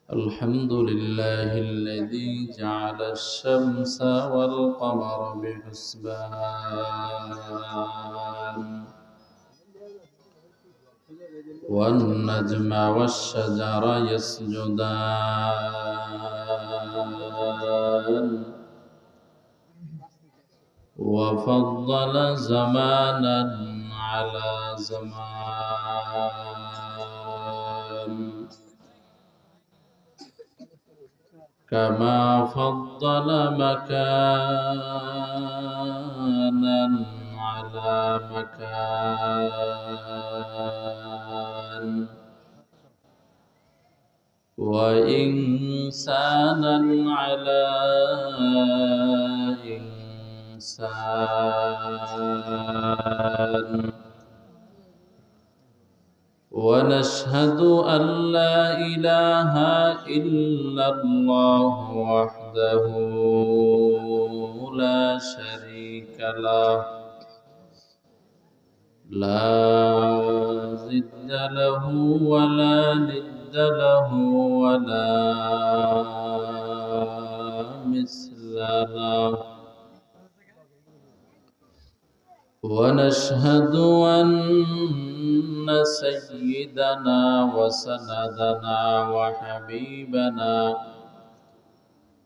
الحمد لله الذي جعل الشمس والقمر بحسبان والنجم والشجر يسجدان وفضل زمانا على زمان كما فضل مكانا على مكان وإنسانا على إنسان ونشهد أن لا إله إلا الله وحده لا شريك له لا ضد له ولا ند له ولا مثل له ونشهد أن سيدنا وسندنا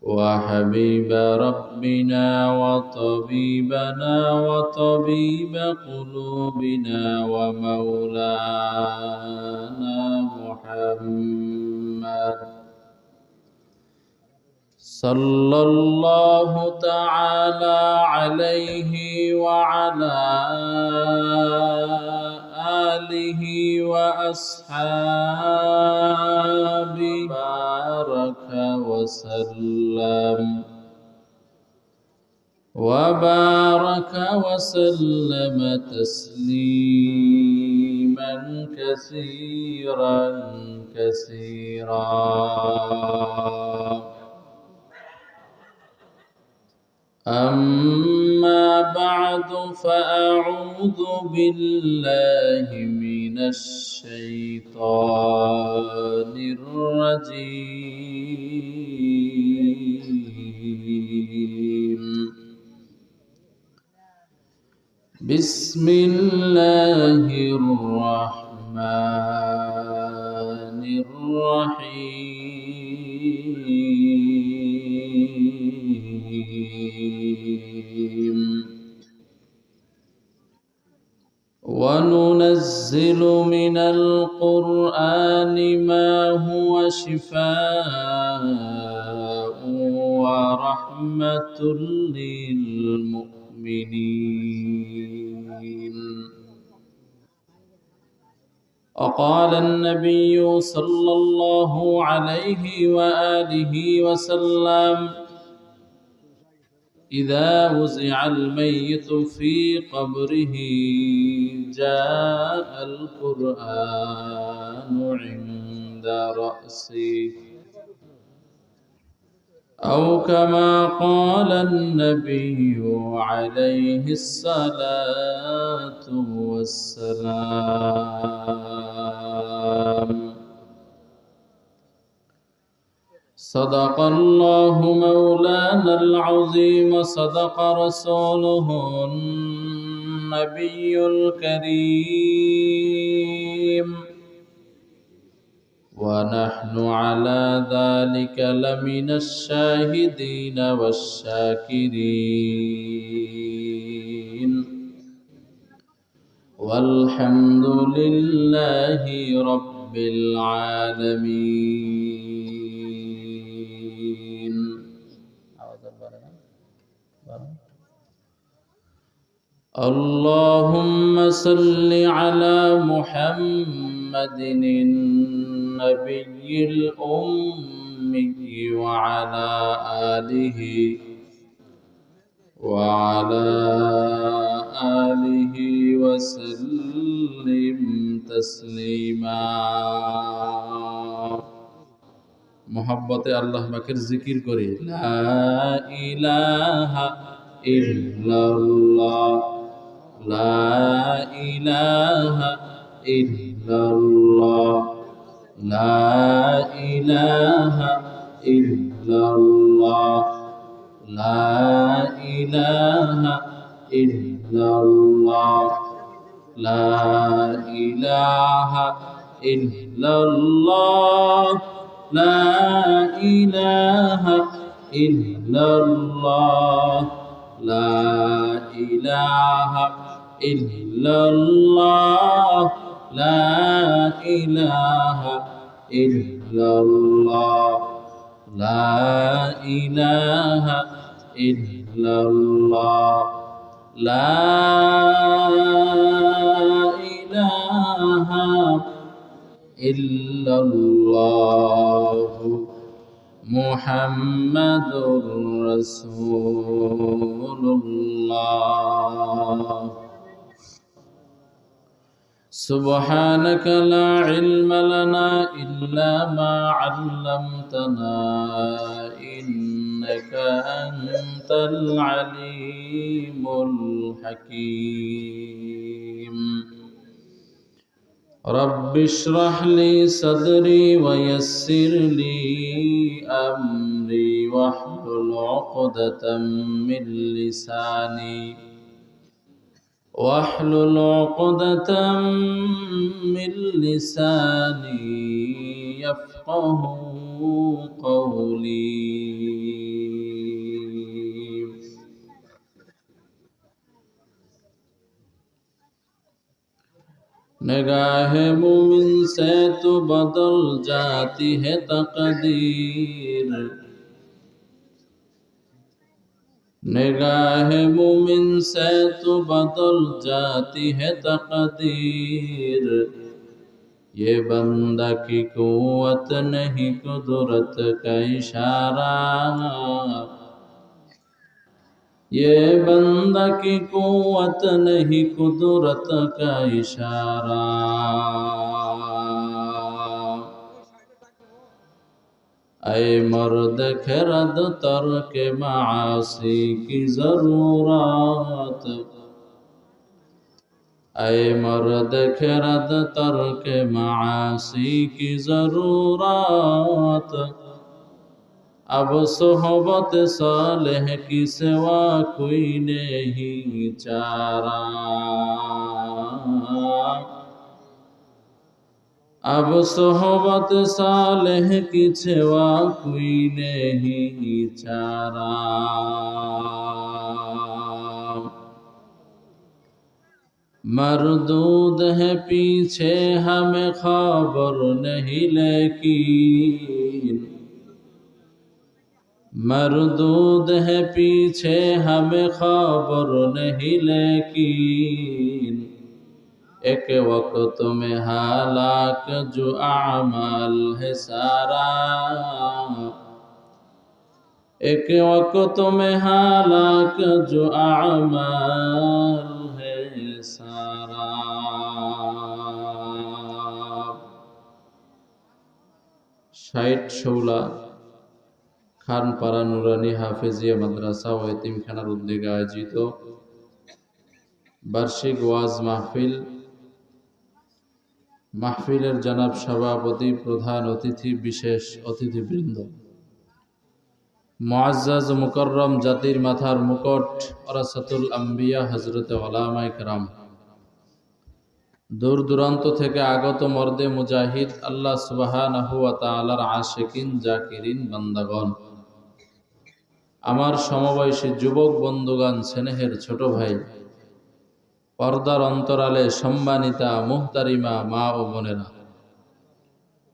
وحبيب ربنا وطبيبنا وطبيب قلوبنا ومولانا محمد صلى الله تعالى عليه وعلى آله وأصحابه وبارك وسلم تسليما كثيرا أما بعد فأعوذ بالله من الشيطان الرجيم بسم الله الرحمن الرحيم وننزل من القرآن ما هو شفاء ورحمة للمؤمنين وقال النبي صلى الله عليه وآله وسلم إذا وزع الميت في قبره جاء القرآن عند رأسه أو كما قال النبي عليه الصلاة والسلام صدق الله مولانا العظيم صدق رسوله النبي الكريم ونحن على ذلك لمن الشاهدين والشاكرين والحمد لله رب العالمين اللهم صل على محمد النبي الأمي وعلى آله وسلم تسليما محبت الله পাকের জিকির করি লা ইলাহা ইল্লাল্লাহ لا إله ইল্লাল্লাহ লা ইলাহা ইল্লাল্লাহ লা ইলাহা ইল্লাল্লাহ লা ইলাহা ইল্লাল্লাহ লা ইলাহা ইল্লাল্লাহ লা ইলাহা ইল্লাল্লাহ লা ইলাহা ইল্লাল্লাহ লা ইলাহা ইল্লাল্লাহ লা ইলাহা ইল্লাল্লাহ মুহাম্মাদুর রাসূলুল্লাহ سبحانك لا علم لنا إلا ما علمتنا إنك أنت العليم الحكيم رب اشرح لي صدري ويسر لي أمري واحلل عقدة من لساني واحلل عقدة من لساني يفقه قولي निगाह मुमिन से तो बदल जाती है तकदीर निगाह मुमिन से तो बदल जाती है तकदीर ये बंदा की कुव्वत नहीं कुदरत का इशारा ये बंदा की कुव्वत नहीं कुदरत का इशारा ऐ मर्द खरद तर्क मासी की जरूरत ऐ मर्द खरद तर्क मासी की जरूरत अब सोहबत सालेह की सिवा कोई नहीं चारा अब सोहबत सालेह की सिवा कोई नहीं चारा मरदूद है पीछे हमें खबर नहीं लेकिन मरदूद है पीछे हमें खबर नहीं लेकिन एक वक्त में हालाक जो आमाल है सारा एक वक्त में हालाक जो आमाल है सारा ষাট শৌলা খানপাড়া নুরানি হাফেজিয়া মাদ্রাসা ও এতিমখানার উদ্যোগে আয়োজিত বার্ষিক ওয়াজ মাহফিলের জনাব সভাপতি প্রধান অতিথি বিশেষ অতিথিবৃন্দ মুআজ্জাজ মুকররম জাতির মাথার মুকুট ওরাসাতুল আম্বিয়া হযরত উলামায়ে কেরাম দূর দূরান্ত থেকে আগত মর্দে মুজাহিদ আল্লাহ সুবহানাহু ওয়া তাআলার আশিকিন জাকিরিন বান্দাগণ আমার সমবয়সী যুবক বন্ধুগণ স্নেহের ছোট ভাই পর্দার অন্তরালে সম্মানিতা মুহতারিমা মা ও বোনেরা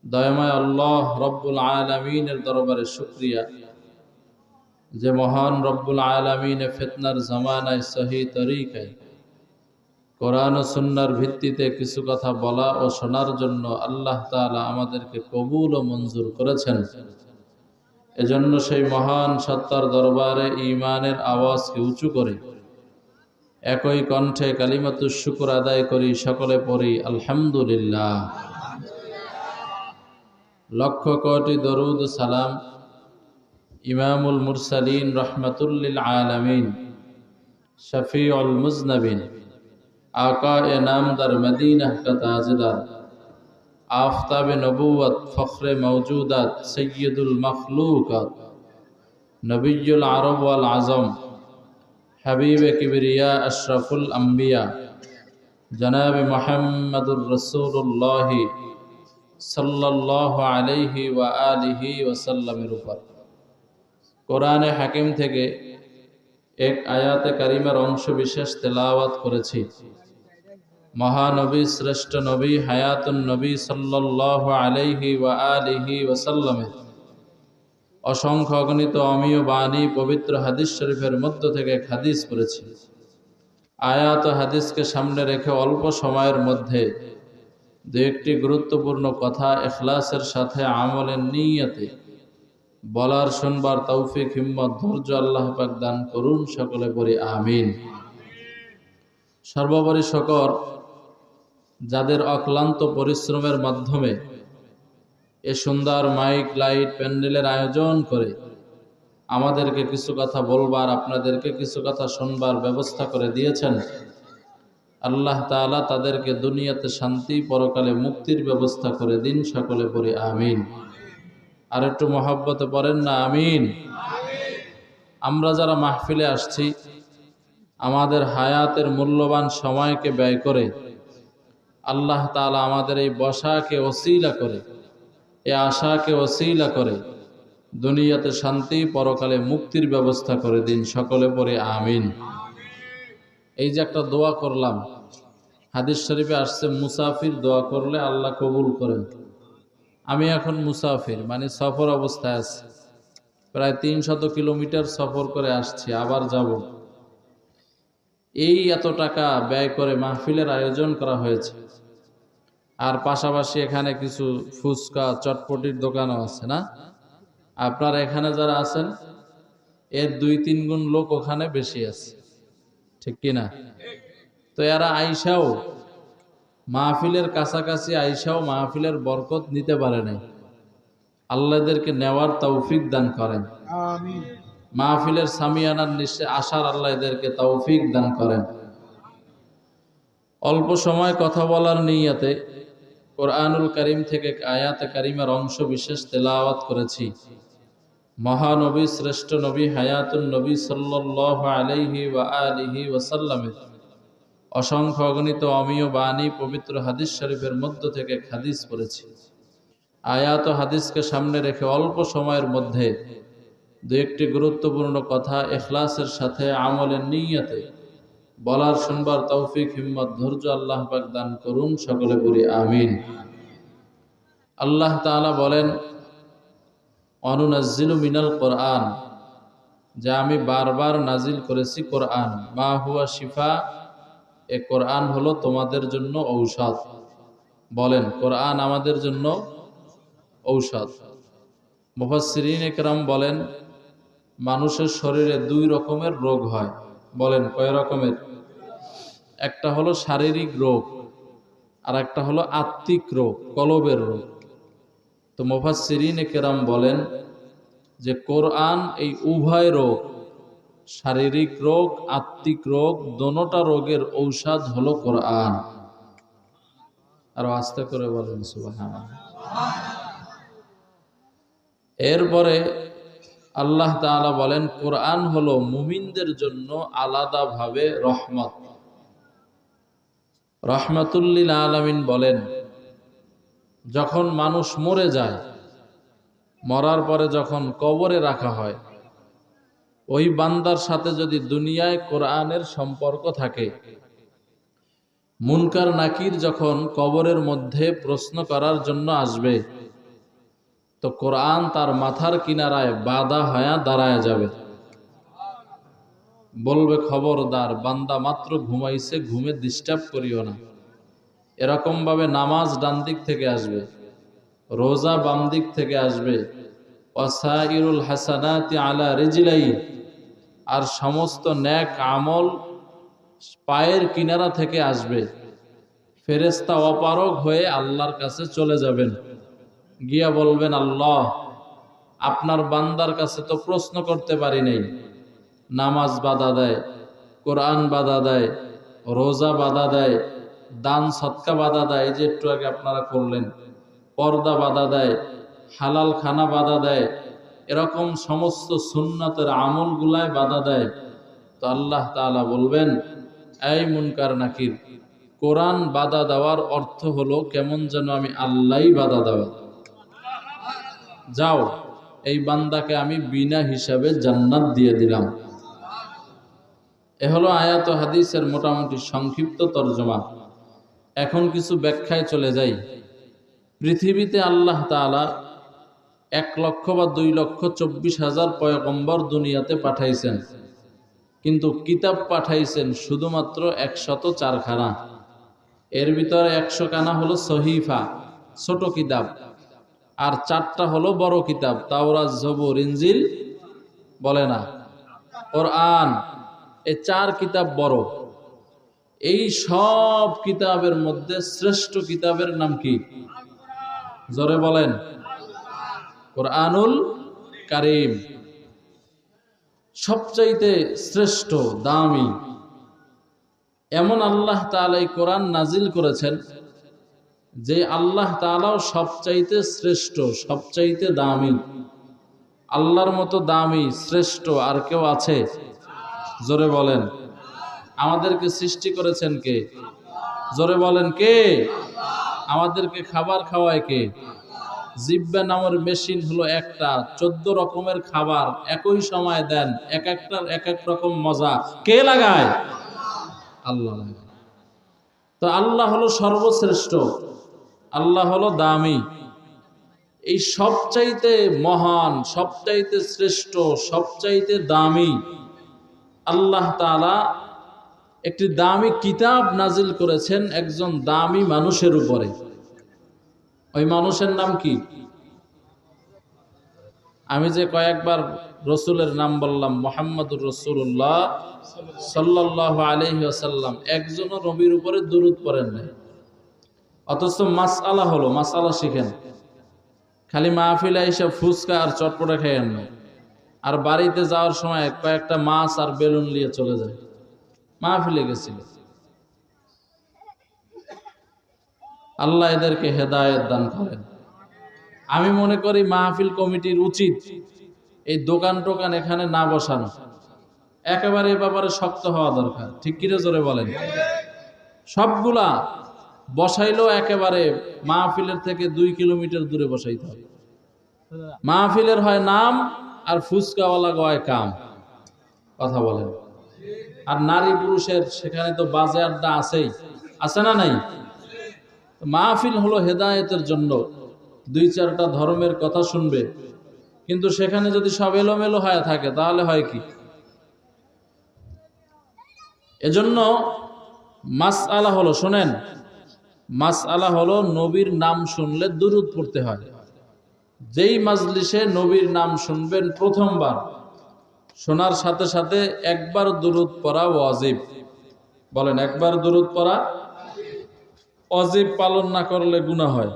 দয়াময় আল্লাহ রব্বুল আলামিনের দরবারে শুকরিয়া যে মহান রব্বুল আলামিনে ফিতনার জামানায় সহি তরিকায় কোরআন ও সুন্নাহর ভিত্তিতে কিছু কথা বলা ও শোনার জন্য আল্লাহ তাআলা আমাদেরকে কবুল ও মঞ্জুর করেছেন এজন্য সেই মহান সত্তার দরবারে ঈমানের আওয়াজকে উঁচু করে একই কণ্ঠে কালিমাতুশ শুকর আদায় করি সকলে পড়ি আলহামদুলিল্লাহ লক্ষ কোটি দরুদ সালাম ইমামুল মুরসালিন রাহমাতুল লিল আলামিন শফিউল মুজনবিন आका ए नामदार मदीना का ताजदार, आफ्ताब नबूवत फ़ख्र मौजूदात, सैयदुल मखलूक़ात, नबीयुल अरब वल आज़म, हबीब किबरिया अशरफुल अंबिया, जनाब मुहम्मदुर रसूलुल्लाह सल्लल्लाहु अलैहि व आलिहि वसल्लमेर ऊपर কোরআনে হাকিম থেকে এক আয়াতে কারিমার অংশ বিশেষ তেলাওয়াত করেছি। মহানবী শ্রেষ্ঠ নবী হায়াতুন নবী সাল্লাল্লাহু আলাইহি ওয়া আলিহি ওয়াসাল্লামের অসংখ্য অগণিত অমীয় বাণী পবিত্র হাদিস শরীফের মধ্য থেকে এক হাদিস পড়েছি। আয়াত ও হাদিসকে সামনে রেখে অল্প সময়ের মধ্যে দু একটি গুরুত্বপূর্ণ কথা ইখলাসের সাথে আমলের নিয়তে বলার শুনবার তৌফিক হিম্মত ধৈর্য আল্লাহ পাক দান করুন, সকলে পড়ি আমিন। সর্বোপরি শকর যাদের অক্লান্ত পরিশ্রমের মাধ্যমে এ সুন্দর মাইক লাইট প্যান্ডেলের আয়োজন করে আমাদেরকে কিছু কথা বলবার, আপনাদেরকে কিছু কথা শুনবার ব্যবস্থা করে দিয়েছেন। আল্লাহ তাআলা তাদেরকে দুনিয়াতে শান্তি, পরকালে মুক্তির ব্যবস্থা করে দিন, সকলে পড়ি আমিন। আর একটু মহব্বতে পড়েন না আমিন। আমরা যারা মাহফিলে আসছি, আমাদের হায়াতের মূল্যবান সময়কে ব্যয় করে আল্লাহ তাআলা আমাদের এই বসাকে ওসিলা করে, এই আশাকে ওসিলা করে দুনিয়াতে শান্তি, পরকালে মুক্তির ব্যবস্থা করে দিন, সকলে পড়ে আমিন। এই যে একটা দোয়া করলাম, হাদিস শরীফে আসছে মুসাফির দোয়া করলে আল্লাহ কবুল করেন। আমি এখন মুসাফির, মানে সফর অবস্থায় আছি, প্রায় 300 কিলোমিটার সফর করে আসছি, আবার যাব। এই এত টাকা ব্যয় করে মাহফিলের আয়োজন করা হয়েছে, আর পাশাপাশি এখানে কিছু ফুচকা চটপটির দোকানও আছে না? আপনারা এখানে যারা আছেন এর 2-3 গুণ লোক ওখানে বেশি আছে, ঠিক কিনা? তো এরা আইসাও মাহফিলের কাছাকাছি আইসাও মাহফিলের বরকত নিতে পারে নাই। আল্লাহ এদেরকে নেওয়ার তৌফিক দান করেন, আমিন। মাহফিলের সামিয়ানার নিচে আসার আল্লাহ এদেরকে তৌফিক দান করেন। অল্প সময় কথা বলার নিয়তে কোরআনুল কারীম থেকে আয়াতে কারিমার অংশ বিশেষ তেলাওয়াত করেছি। মহানবী শ্রেষ্ঠ নবী হায়াতুন নবী সাল্লাল্লাহু আলাইহি ওয়া আলিহি ওয়াসাল্লামের অসংখ্য অগণিত অমীয় বাণী পবিত্র হাদিস শরীফের মধ্য থেকে হাদিস পড়েছি। আয়াত ও হাদিসকে সামনে রেখে অল্প সময়ের মধ্যে দু একটি গুরুত্বপূর্ণ কথা ইখলাসের সাথে আমলের নিয়তে বলার শুনবার তৌফিক হিম্মত ধৈর্য আল্লাহ পাক দান করুন, সকলে পড়ি আমিন। আল্লাহ তাআলা বলেন, অনুনাজ্জিলু মিনাল কোরআন, যা আমি বারবার নাজিল করেছি কোরআন, মা হুয়া শিফা, এ কোরআন হলো তোমাদের জন্য ঔষধ। বলেন, কোরআন আমাদের জন্য ঔষধ। মুফাসসিরিন ইকরাম বলেন, মানুষের শরীরে 2 রকমের রোগ হয়। বলেন কয় রকমের? একটা হলো শারীরিক রোগ, আর একটা হলো আত্মিক রোগ, কলবের রোগ। তো মুফাসসিরিন ইকরাম বলেন যে কোরআন এই উভয় রোগ, শারীরিক রোগ, আত্মিক রোগ, দোনোটা রোগের ঔষধ হলো কোরআন। আর আস্তে করে বলেন সুবহানাল্লাহ। এরপরে আল্লাহ তাআলা বলেন, কোরআন হলো মুমিনদের জন্য আলাদাভাবে রহমত। রহমাতুল লিল আলামিন বলেন, যখন মানুষ মরে যায়, মরার পরে যখন কবরে রাখা হয়, ওই বান্দার সাথে যদি দুনিয়ায় কোরআনের সম্পর্ক থাকে, মুনকার নাকির যখন কবরের মধ্যে প্রশ্ন করার জন্য আসবে, তো কোরআন তার মাথার কিনারায় বাধা হয়ে দাঁড়ায় যাবে, বলবে খবরদার, বান্দা মাত্র ঘুমাইছে, ঘুমে ডিস্টার্ব করিও না। এরকম ভাবে নামাজ ডান দিক থেকে আসবে, রোজা বাম দিক থেকে আসবে, ওয়াসাইরুল হাসানাতি আলা রিজলাই, আর সমস্ত নেক আমল পায়ের কিনারা থেকে আসবে। ফেরেশতা অপারগ হয়ে আল্লাহর কাছে চলে যাবেন, গিয়া বলবেন, আল্লাহ, আপনার বান্দার কাছে তো প্রশ্ন করতে পারি নাই, নামাজ বাধা দেয়, কোরআন বাধা দেয়, রোজা বাধা দেয়, দান সৎকা বাধা দেয়, এই যে একটু আগে আপনারা করলেন, পর্দা বাধা দেয়, হালাল খানা বাধা দেয়, এরকম সমস্ত সুন্নতের আমলগুলায় বাধা দেয়, তো আল্লাহ তাআলা বলবেন, এই মুনকার নাকির, কোরআন বাধা দেওয়ার অর্থ হলো কেমন যেন আমি আল্লাহই বাধা দেওয়া। যাও, এই বান্দাকে আমি বিনা হিসাবে জান্নাত দিয়ে দিলাম। এ হলো আয়াত ও হাদিসের মোটামুটি সংক্ষিপ্ত তর্জমা। এখন কিছু ব্যাখ্যায় চলে যাই। পৃথিবীতে আল্লাহ তাআলা 1,00,000 বা 2,24,000 পয়গম্বর দুনিয়াতে পাঠাইছেন, কিন্তু কিতাব পাঠাইছেন শুধুমাত্র 104 খানা। এর ভিতরে 100 খানা হলো সহিফা, ছোট কিতাব, আর 4টা হলো বড় কিতাব, তাওরাত, জবুর, ইনজিল বলে না, কোরআন। এই 4 কিতাব বড়। এই সব কিতাবের মধ্যে শ্রেষ্ঠ কিতাবের নাম কি? জোরে বলেন। কোরআনুল কারীম সবচাইতে শ্রেষ্ঠ, দামি। এমন আল্লাহ তাআলা এই কোরআন নাজিল করেছেন যে আল্লাহ তাআলাও সবচাইতে শ্রেষ্ঠ, সবচাইতে দামি। আল্লাহর মতো দামি, শ্রেষ্ঠ আর কেউ আছে? জোরে বলেন। আমাদেরকে সৃষ্টি করেছেন কে? জোরে বলেন কে? আমাদেরকে খাবার খাওয়ায় কে? জিহ্বা নামের মেশিন হলো একটা, 14 রকমের খাবার একই সময় দেন, এক একটার এক এক রকম মজা। কে লাগায়? আল্লাহ লাগায়। তো আল্লাহ হলো সর্বশ্রেষ্ঠ, আল্লাহ হলো দামি। এই সবচাইতে মহান, সবচাইতে শ্রেষ্ঠ, সবচাইতে দামি আল্লাহ তাআলা একটি দামি কিতাব নাজিল করেছেন একজন দামি মানুষের উপরে। ওই মানুষের নাম কি? আমি যে কয়েকবার রসুলের নাম বললাম, মুহাম্মদুর রাসূলুল্লাহ সাল্লাল্লাহু আলাইহি ওয়াসাল্লাম, একজনও নবীর উপরে দুরূদ পড়েন নাই। অথচ মাসআলা হলো, মাসআলা শিখেন। খালি মাহফিলে এসে ফুচকা আর চটপটা খেয়েন না, আর বাড়িতে যাওয়ার সময় কয়েকটা মাছ আর বেলুন নিয়ে চলে যায়। মাহফিলে গেছিল। আল্লাহ এদেরকে হেদায়েত দান করেন। আমি মনে করি মাহফিল কমিটির উচিত এই দোকান টোকান এখানে না বসানো, একেবারে এ ব্যাপারে শক্ত হওয়া দরকার। ঠিক কিরে জোরে বলেন। সবগুলা বসাইলেও একেবারে মাহফিলের থেকে 2 কিলোমিটার দূরে বসাইতে হবে। মাহফিলের হয় নাম, আর ফুচকাওয়ালা গয় কাম। কথা বলেন। আর নারী পুরুষের সেখানে তো বাজে আড্ডা আছেই, আছে না নাই? মাহফিল হলো হেদায়েতের জন্য, 2-4টা ধর্মের কথা শুনবে, কিন্তু সেখানে যদি সব এলোমেলো হয়ে থাকে তাহলে হয় কি? এজন্য মাসআলা হলো, শোনেন, মাসআলা হলো নবীর নাম শুনলে দুরূদ পড়তে হয়। যেই মাজলিসে নবীর নাম শুনবেন প্রথমবার, শোনার সাথে সাথে একবার দুরূদ পড়া ওয়াজিব। বলেন, একবার দুরূদ পড়া ওয়াজিব, পালন না করলে গুনাহ হয়।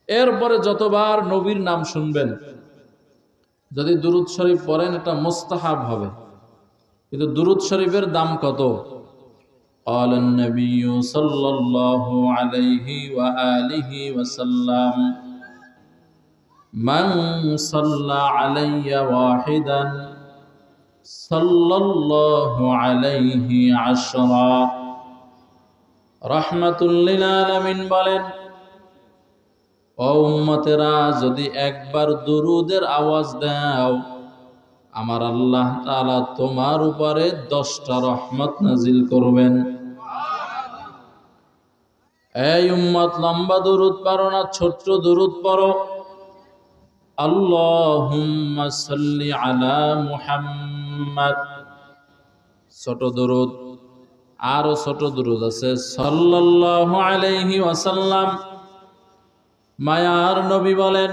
এরপরে যতবার নবীর নাম শুনবেন, যদি দুরূদ শরীফ পড়েন এটা মুস্তাহাব হবে। কিন্তু দুরূদ শরীফের দাম কত? قال النبي صلى الله عليه وآله وسلم من صلى علي واحدا صلى الله عليه عشرا। রাহমাতুল লিল আলামিন বলেন, ও উম্মতেরা, যদি একবার দুরূদের আওয়াজ দাও, আমার আল্লাহ তাআলা তোমার উপরে 10টা রহমত নাজিল করবেন। এই উম্মত, লম্বা দুরূদ পড়ো না, ছোট্ট দুরূদ পড়ো। আল্লাহুম্মা সাল্লি আলা মুহাম্মাদ, ছোট দুরূদ। আরো ছোট দুরূদ আছে, সাল্লাল্লাহু আলাইহি ওয়াসাল্লাম। মায়ার নবী বলেন,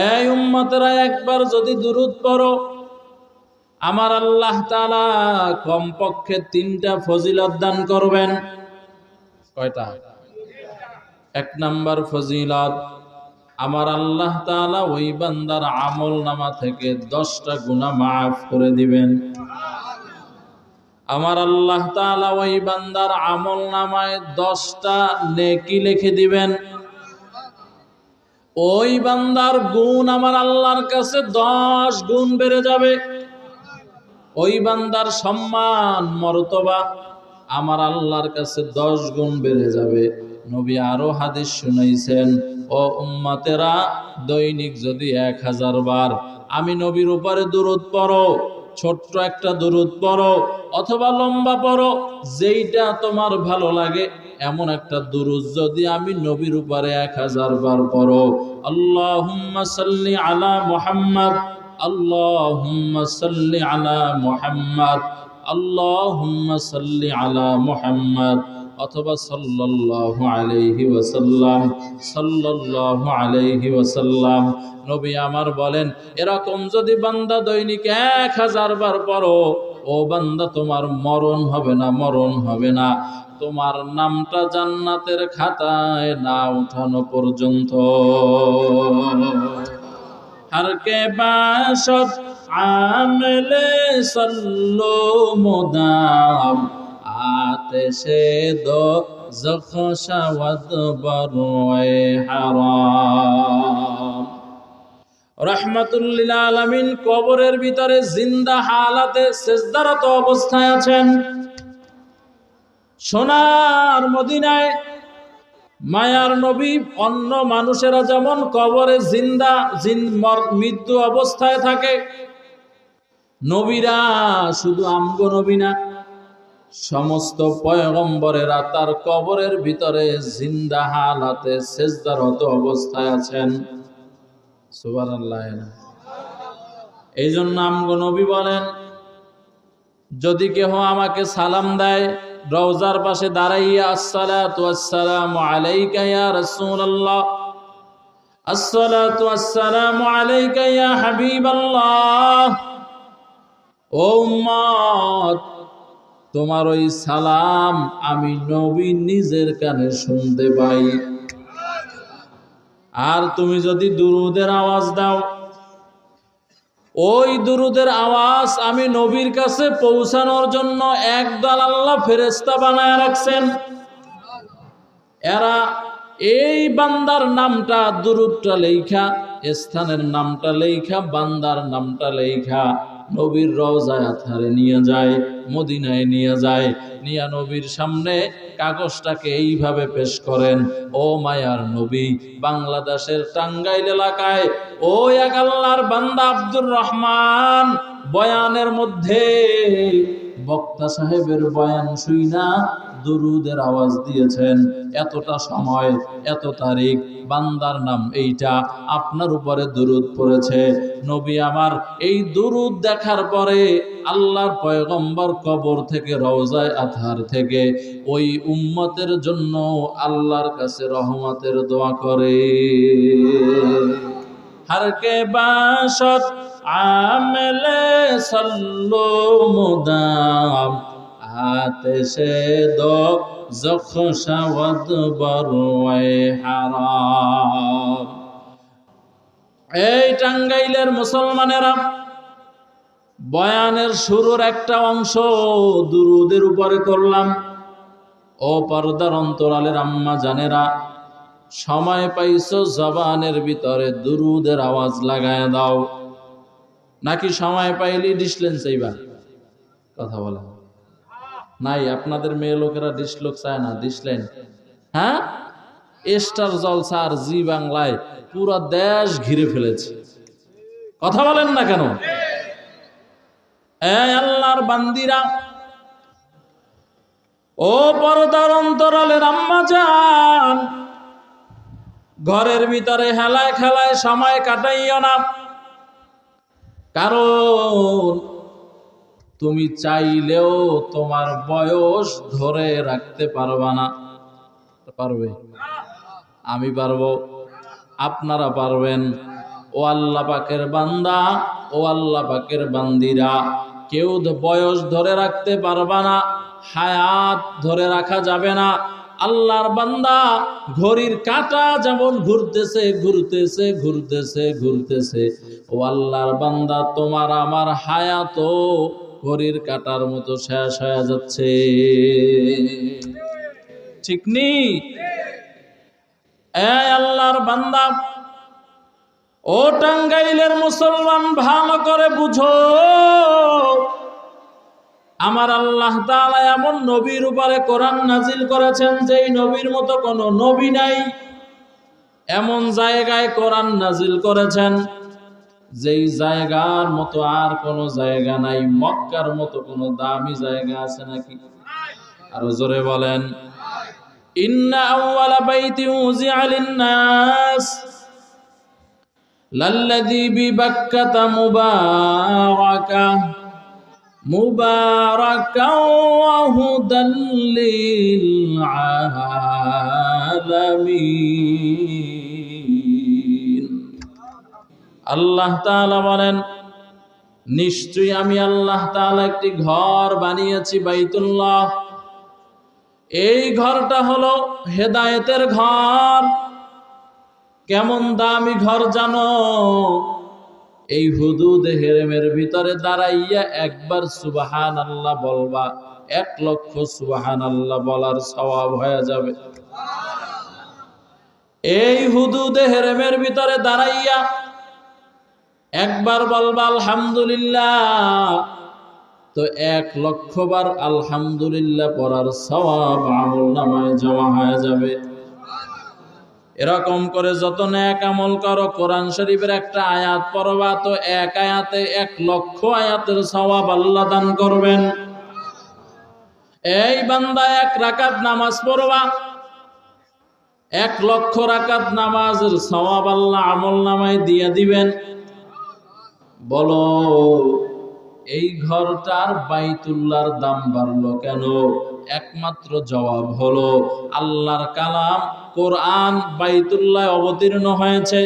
এই উম্মতেরা, একবার যদি দুরূদ পড়ো, আমার আল্লাহ তাআলা কমপক্ষে 3টা ফজিলত দান করবেন। কয়টা? 1 নাম্বার ফজিলত, আমার আল্লাহ তাআলা ওই বান্দার আমল নামা থেকে 10টা গুনাহ মাফ করে দিবেন। আমার আল্লাহ তাআলা ওই বান্দার আমল নামায় 10টা নেকি লিখে দিবেন। ওই বান্দার গুণ আমার আল্লাহর কাছে 10 গুণ বেড়ে যাবে। ওই বান্দার সম্মান মর্তবা আমার আল্লাহর কাছে 10 গুণ বেড়ে যাবে। নবী আরো হাদিস শুনাইছেন, ও উম্মতেরা, দৈনিক যদি 1000 বার আমি নবীর উপরে দুরূদ পড়ো, ছোট্ট একটা দুরূদ পড়ো অথবা লম্বা পড়ো, যেইটা তোমার ভালো লাগে, এমন একটা দুরূদ যদি আমি নবীর উপরে 1000 বার পড়ো, আল্লাহুম্মা সাল্লি আলা মুহাম্মদ, আল্লাহুম্মা সাল্লি আলা মুহাম্মদ, আল্লাহুম্মা সাল্লি আলা মুহাম্মদ, অথবা সাল্লাল্লাহু আলাইহি ওয়াসাল্লাম, সাল্লাল্লাহু আলাইহি ওয়াসাল্লাম। নবী আমার বলেন, এরকম যদি বান্দা দৈনিক 1000 বার পড়ো, ও বান্দা তোমার মরণ হবে না, মরণ হবে না, তোমার নামটা জান্নাতের খাতায় না উঠানো পর্যন্ত। हर के बाशत आमले सल्लो मुदाम आतिशे दो ज़ख़शवत बरोए हराम। रहमतुल्लिल आलामीन কবরের ভিতরে জিন্দা হালাতে সিজদারত অবস্থায় আছেন। সোনার মদিনায় মায়ার নবী, অন্য মানুষেরা যেমন কবরে জিন্দা মৃত্যু অবস্থায় থাকে, নবীরা শুধু আমগো নবী না, সমস্ত পয়গম্বরেরা তার কবরের ভিতরে জিন্দা হালাতে সিজদারত অবস্থায় আছেন। সুবহানাল্লাহ। এই জন্য আমগো নবী বলেন, যদি কেহ আমাকে সালাম দেয়, রওজার পাশে দাঁড়াইয়া আসসালাতু ওয়াসসালামু আলাইকা ইয়া রাসূলুল্লাহ, আসসালাতু ওয়াসসালামু আলাইকা ইয়া হাবিবাল্লাহ, ও উম্মত, তোমার ওই সালাম আমি নবী নিজের কানে শুনতে পাই। আর তুমি যদি দুরূদের আওয়াজ দাও, ওই দুরূদের আওয়াজ আমি নবীর কাছে পৌঁছানোর জন্য একদল আল্লাহ ফেরেশতা বানায় রাখছেন। এরা এই বান্দার নামটা, দুরূদটা লেখা, স্থানের নামটা লেখা, বান্দার নামটা লেখা নবীর রওজায় আথারে নিয়ে যায়, মদিনায় নিয়ে যায়, নিয়া নবীর সামনে কাগজটাকে এইভাবে পেশ করেন, ও মায়ার নবী, বাংলাদেশের টাঙ্গাইল এলাকায় ও এক আল্লাহর বান্দা আব্দুর রহমান বয়ানের মধ্যে বক্তা সাহেবের বয়ান শুইনা দুরূদের আওয়াজ দিয়েছেন, এতটা সময়, এত তারিখ, বান্দার নাম এইটা, আপনার উপরে দুরূদ পড়েছে। নবী আমার এই দুরূদ দেখার পরে আল্লাহর পয়গম্বর কবর থেকে, রওজায়ে আতহার থেকে ওই উম্মতের জন্য আল্লাহর কাছে রহমতের দোয়া করে। हर के बाशत आमले सल्लो मुदाम आतिशे दो ज़ख़शवत बरोए हराम। এই টাঙ্গাইলের মুসলমানেরা, বয়ানের শুরুর একটা অংশ দুরূদের উপরে করলাম। ও পর্দার অন্তরালের আম্মা জানেরা, সময় পাইছো, জবানের ভিতরে দুরূদের আওয়াজ লাগায় দাও, নাকি সময় পাইলি ডিসলেন চাইবা? কথা বলে নাই, আপনাদের মেয়ে লোকেরা ডিসলোক চায় না, ডিসলেন। হ্যাঁ, স্টার জলসা আর জি বাংলায় পুরো দেশ ঘিরে ফেলেছে। কথা বলেন না কেন? এই আল্লাহর বান্দিরা, ও পর্দার অন্তরালের আম্মা জান, ঘরের ভিতরে হেলায় খেলায় সময় কাটাইও না, কারণ তুমি চাইলেও তোমার বয়স ধরে রাখতে পারবা না। পারবে? আমি পারবো, আপনারা পারবেন। ও আল্লাহ পাকের বান্দা, ও আল্লাহ পাকের বান্দিরা, কেউ বয়স ধরে রাখতে পারবা না, হায়াত ধরে রাখা যাবে না। আল্লাহর বান্দা, ঘড়ির কাঁটা যেমন ঘুরতেছে ঘুরতেছে ঘুরতেছে ঘুরতেছে, ও আল্লাহর বান্দা, তোমার আমার হায়াতও ঘড়ির কাঁটার মতো শেষ হয়ে যাচ্ছে। ঠিক নেই? এই আল্লাহর বান্দা, ও টাঙ্গাইলের মুসলমান, ভালো করে বুঝো, আমার আল্লাহ তাআলা এমন নবীর উপরে কোরআন নাজিল করেছেন যেই নবীর মতো কোনো নবী নাই। এমন জায়গায় কোরআন নাজিল করেছেন যেই জায়গার মতো আর কোনো জায়গা নাই। মক্কার মতো কোনো দামি জায়গা আছে নাকি? আরো জোরে বলেন। ইন্না আউওয়ালা বাইতি উযিআ লিন-নাস লাল্লাযী বিবাক্কাতা মুবারাকান ওয়া হুদাল লিল আলামিন। আল্লাহ তাআলা বলেন, নিশ্চয়ই আমি আল্লাহ তাআলা একটি ঘর বানিয়েছি, বাইতুল্লাহ। এই ঘরটা হলো হেদায়েতের ঘর। কেমন দামি ঘর জানো? এই হুদুদে হেরেমের ভিতরে দাঁড়াইয়া একবার সুবহানাল্লাহ বলবা, 1,00,000 সুবহানাল্লাহ বলার সওয়াব হয়ে যাবে। এই হুদুদে হেরেমের ভিতরে দাঁড়াইয়া একবার বলবা আলহামদুলিল্লাহ, তো 1,00,000 বার আলহামদুলিল্লাহ পড়ার সওয়াব আমলনামায় জমা হয়ে যাবে। এরকম করে যত নেক আমল করো, কোরআন শরীফের একটা আয়াত পড়বা, তো এক আয়াতে 1,00,000 আয়াতের সওয়াব আল্লাহ দান করবেন। এই বান্দা, 1 রাকাত নামাজ পড়বা, 1,00,000 রাকাত নামাজের সওয়াব আল্লাহ আমলনামায় দিয়ে দিবেন। বলো, এই ঘরটার বাইতুল্লাহর দাম বাড়লো কেন? একমাত্র জবাব হলো, আল্লাহর কালাম কোরআন বাইতুল্লাহ অবতীর্ণ হয়েছে,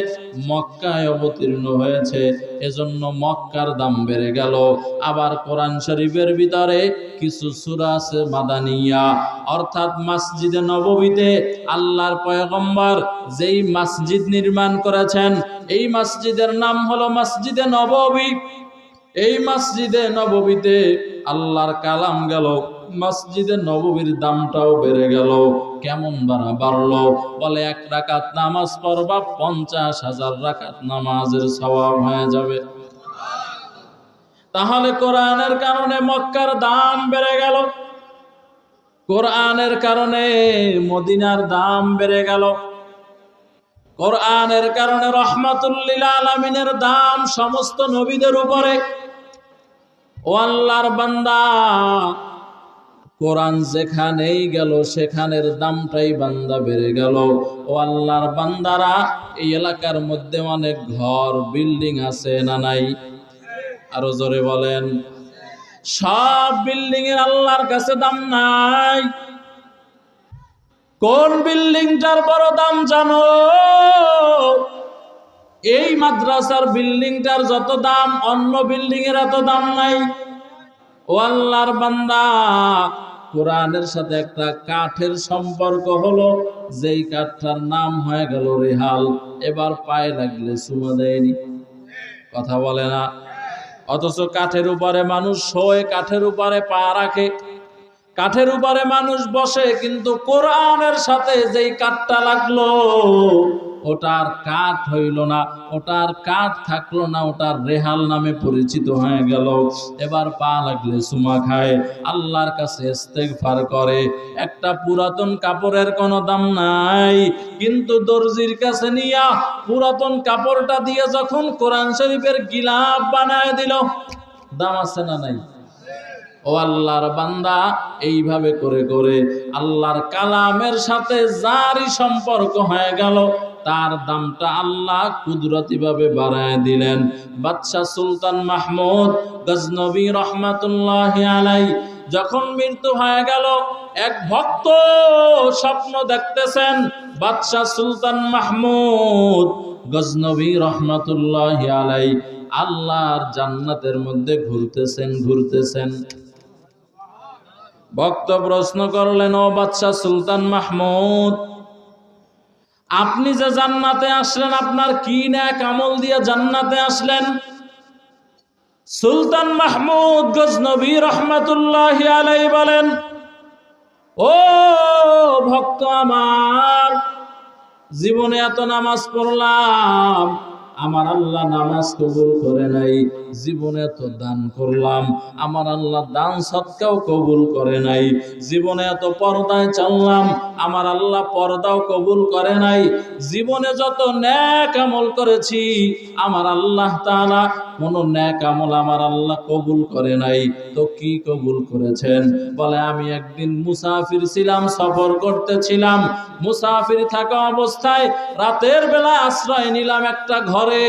মক্কায় অবতীর্ণ হয়েছে, এজন্য মক্কার দাম বেড়ে গেল। আবার কোরআন শরীফের ভিতরে কিছু সূরা আছে মাদানিয়া, অর্থাৎ মসজিদে নববীতে আল্লাহর পয়গম্বর যেই মসজিদ নির্মাণ করেছেন, এই মসজিদের নাম হলো মসজিদে নববী। এই মসজিদে নববীতে আল্লাহর কালাম গেল, মসজিদে নববীর দামটাও বেড়ে গেল। কেমন বাড়লো? বলে 1 রাকাত নামাজ পড়বা, 50,000 রাকাত নামাজের সওয়াব হয়ে যাবে। তাহলে কোরআনের কারণে মক্কার দাম বেড়ে গেল, কোরআনের কারণে মদিনার দাম বেড়ে গেল, কোরআনের কারণে রহমাতুল লিল আলামিনের দাম সমস্ত নবীদের উপরে। ও আল্লাহর বান্দা, কোরআন যেখানেই গেল সেখানের দামটাই বান্দা বেড়ে গেল। ও আল্লাহর বান্দারা, এই এলাকার মধ্যে অনেক ঘর বিল্ডিং আছে না নাই? আরো জোরে বলেন। সব বিল্ডিং এর আল্লাহর কাছে দাম নাই। কোন বিল্ডিংটার বড় দাম জানো? এই মাদ্রাসার বিল্ডিংটার যত দাম, অন্য বিল্ডিং এর এত দাম নাই। ও আল্লাহর বান্দা, কোরআনের সাথে একটা কাঠের সম্পর্ক হলো, যেই কাঠটার নাম হয়ে গেল রেহাল। এবার পায়ে লাগলে চুমা দেয়নি, কথা বলে না। অথচ কাঠের উপরে মানুষ শোয়, কাঠের উপরে পা রাখে, কাঠের উপরে মানুষ বসে, কিন্তু কোরআনের সাথে যেই কাঠটা লাগলো, ওটার কাঠ হইল না, ওটার কাঠ থাকলো না, ওটার রেহাল নামে পরিচিত হয়ে গেল। এবার পা লাগলে চুমা খায়, আল্লাহর কাছে ইস্তেগফার করে। একটা পুরাতন কাপড়ের কোনো দাম নাই, কিন্তু দর্জির কাছে নিয়া পুরাতন কাপড়টা দিয়ে যখন কোরআন শরীফের গিলাফ বানায় দিল, দাম আছে না নাই? ও আল্লাহর বান্দা, এইভাবে করে করে আল্লাহর কালামের সাথে যারই সম্পর্ক হয়ে গেল, তার দামটা আল্লাহ কুদরতি ভাবে বাড়ায় দিলেন। বাদশাহ সুলতান মাহমুদ গজনবী রহমাতুল্লাহি আলাইহি যখন মৃত্যু হয়ে গেল, এক ভক্ত স্বপ্ন দেখতেছেন, বাদশাহ সুলতান মাহমুদ গজনবী রহমাতুল্লাহি আলাইহি আল্লাহর জান্নাতের মধ্যে ঘুরতেছেন। ভক্ত প্রশ্ন করলেন, ও বাদশাহ সুলতান মাহমুদ, আপনি যে জান্নাতে আসলেন, আপনার কি নেক আমল দিয়ে জান্নাতে আসলেন? সুলতান মাহমুদ গজনবী রহমাতুল্লাহি আলাইহি বলেন, ও ভক্ত আমার, জীবনে এত নামাজ পড়লাম, আমার আল্লাহ নামাজ কবুল করে নাই। জীবনে এত দান করলাম, আমার আল্লাহ দান সদকাও কবুল করে নাই। জীবনে এত পর্দায় চললাম, আমার আল্লাহ পর্দাও কবুল করে নাই। জীবনে যত নেক আমল করেছি, আমার আল্লাহ তাআলা কোনো নেক আমল আমার আল্লাহ কবুল করে নাই। তো কি কবুল করেছেন? বলে, আমি একদিন মুসাফির ছিলাম, সফর করতেছিলাম। মুসাফির থাকা অবস্থায় রাতের বেলা আশ্রয় নিলাম একটা ঘরে।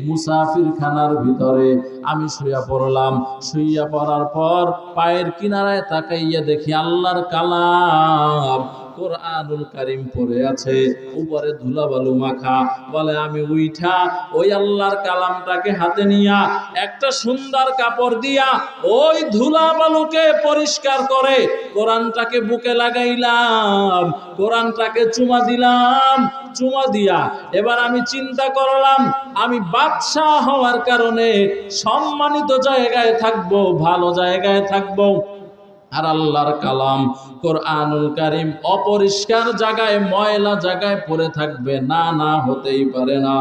মুসাফির খানার ভিতরে আমি শুইয়া পড়লাম। শুইয়া পড়ার পর পায়ের কিনারায় তাকাইয়া দেখি আল্লাহর কালাম কোরআনুল কারীম পড়ে আছে, উপরে ধুলাবালু মাখা। বলে, আমি উইঠা ওই আল্লাহর কালামটাকে হাতে নিয়া একটা সুন্দর কাপড় দিয়া ওই ধুলাবালুকে পরিষ্কার করে কোরআনটাকে বুকে লাগাইলাম, কোরআনটাকে চুমা দিলাম। চুমা দিয়া এবার আমি চিন্তা করলাম, আমি বাদশাহ হওয়ার কারণে সম্মানিত জায়গায় থাকবো, ভালো জায়গায় থাকবো। আর আল্লাহর কালাম কোরআনুল কারীম অপরিষ্কার জায়গায়, ময়লা জায়গায় পড়ে থাকবে না? না, হতেই পারে না।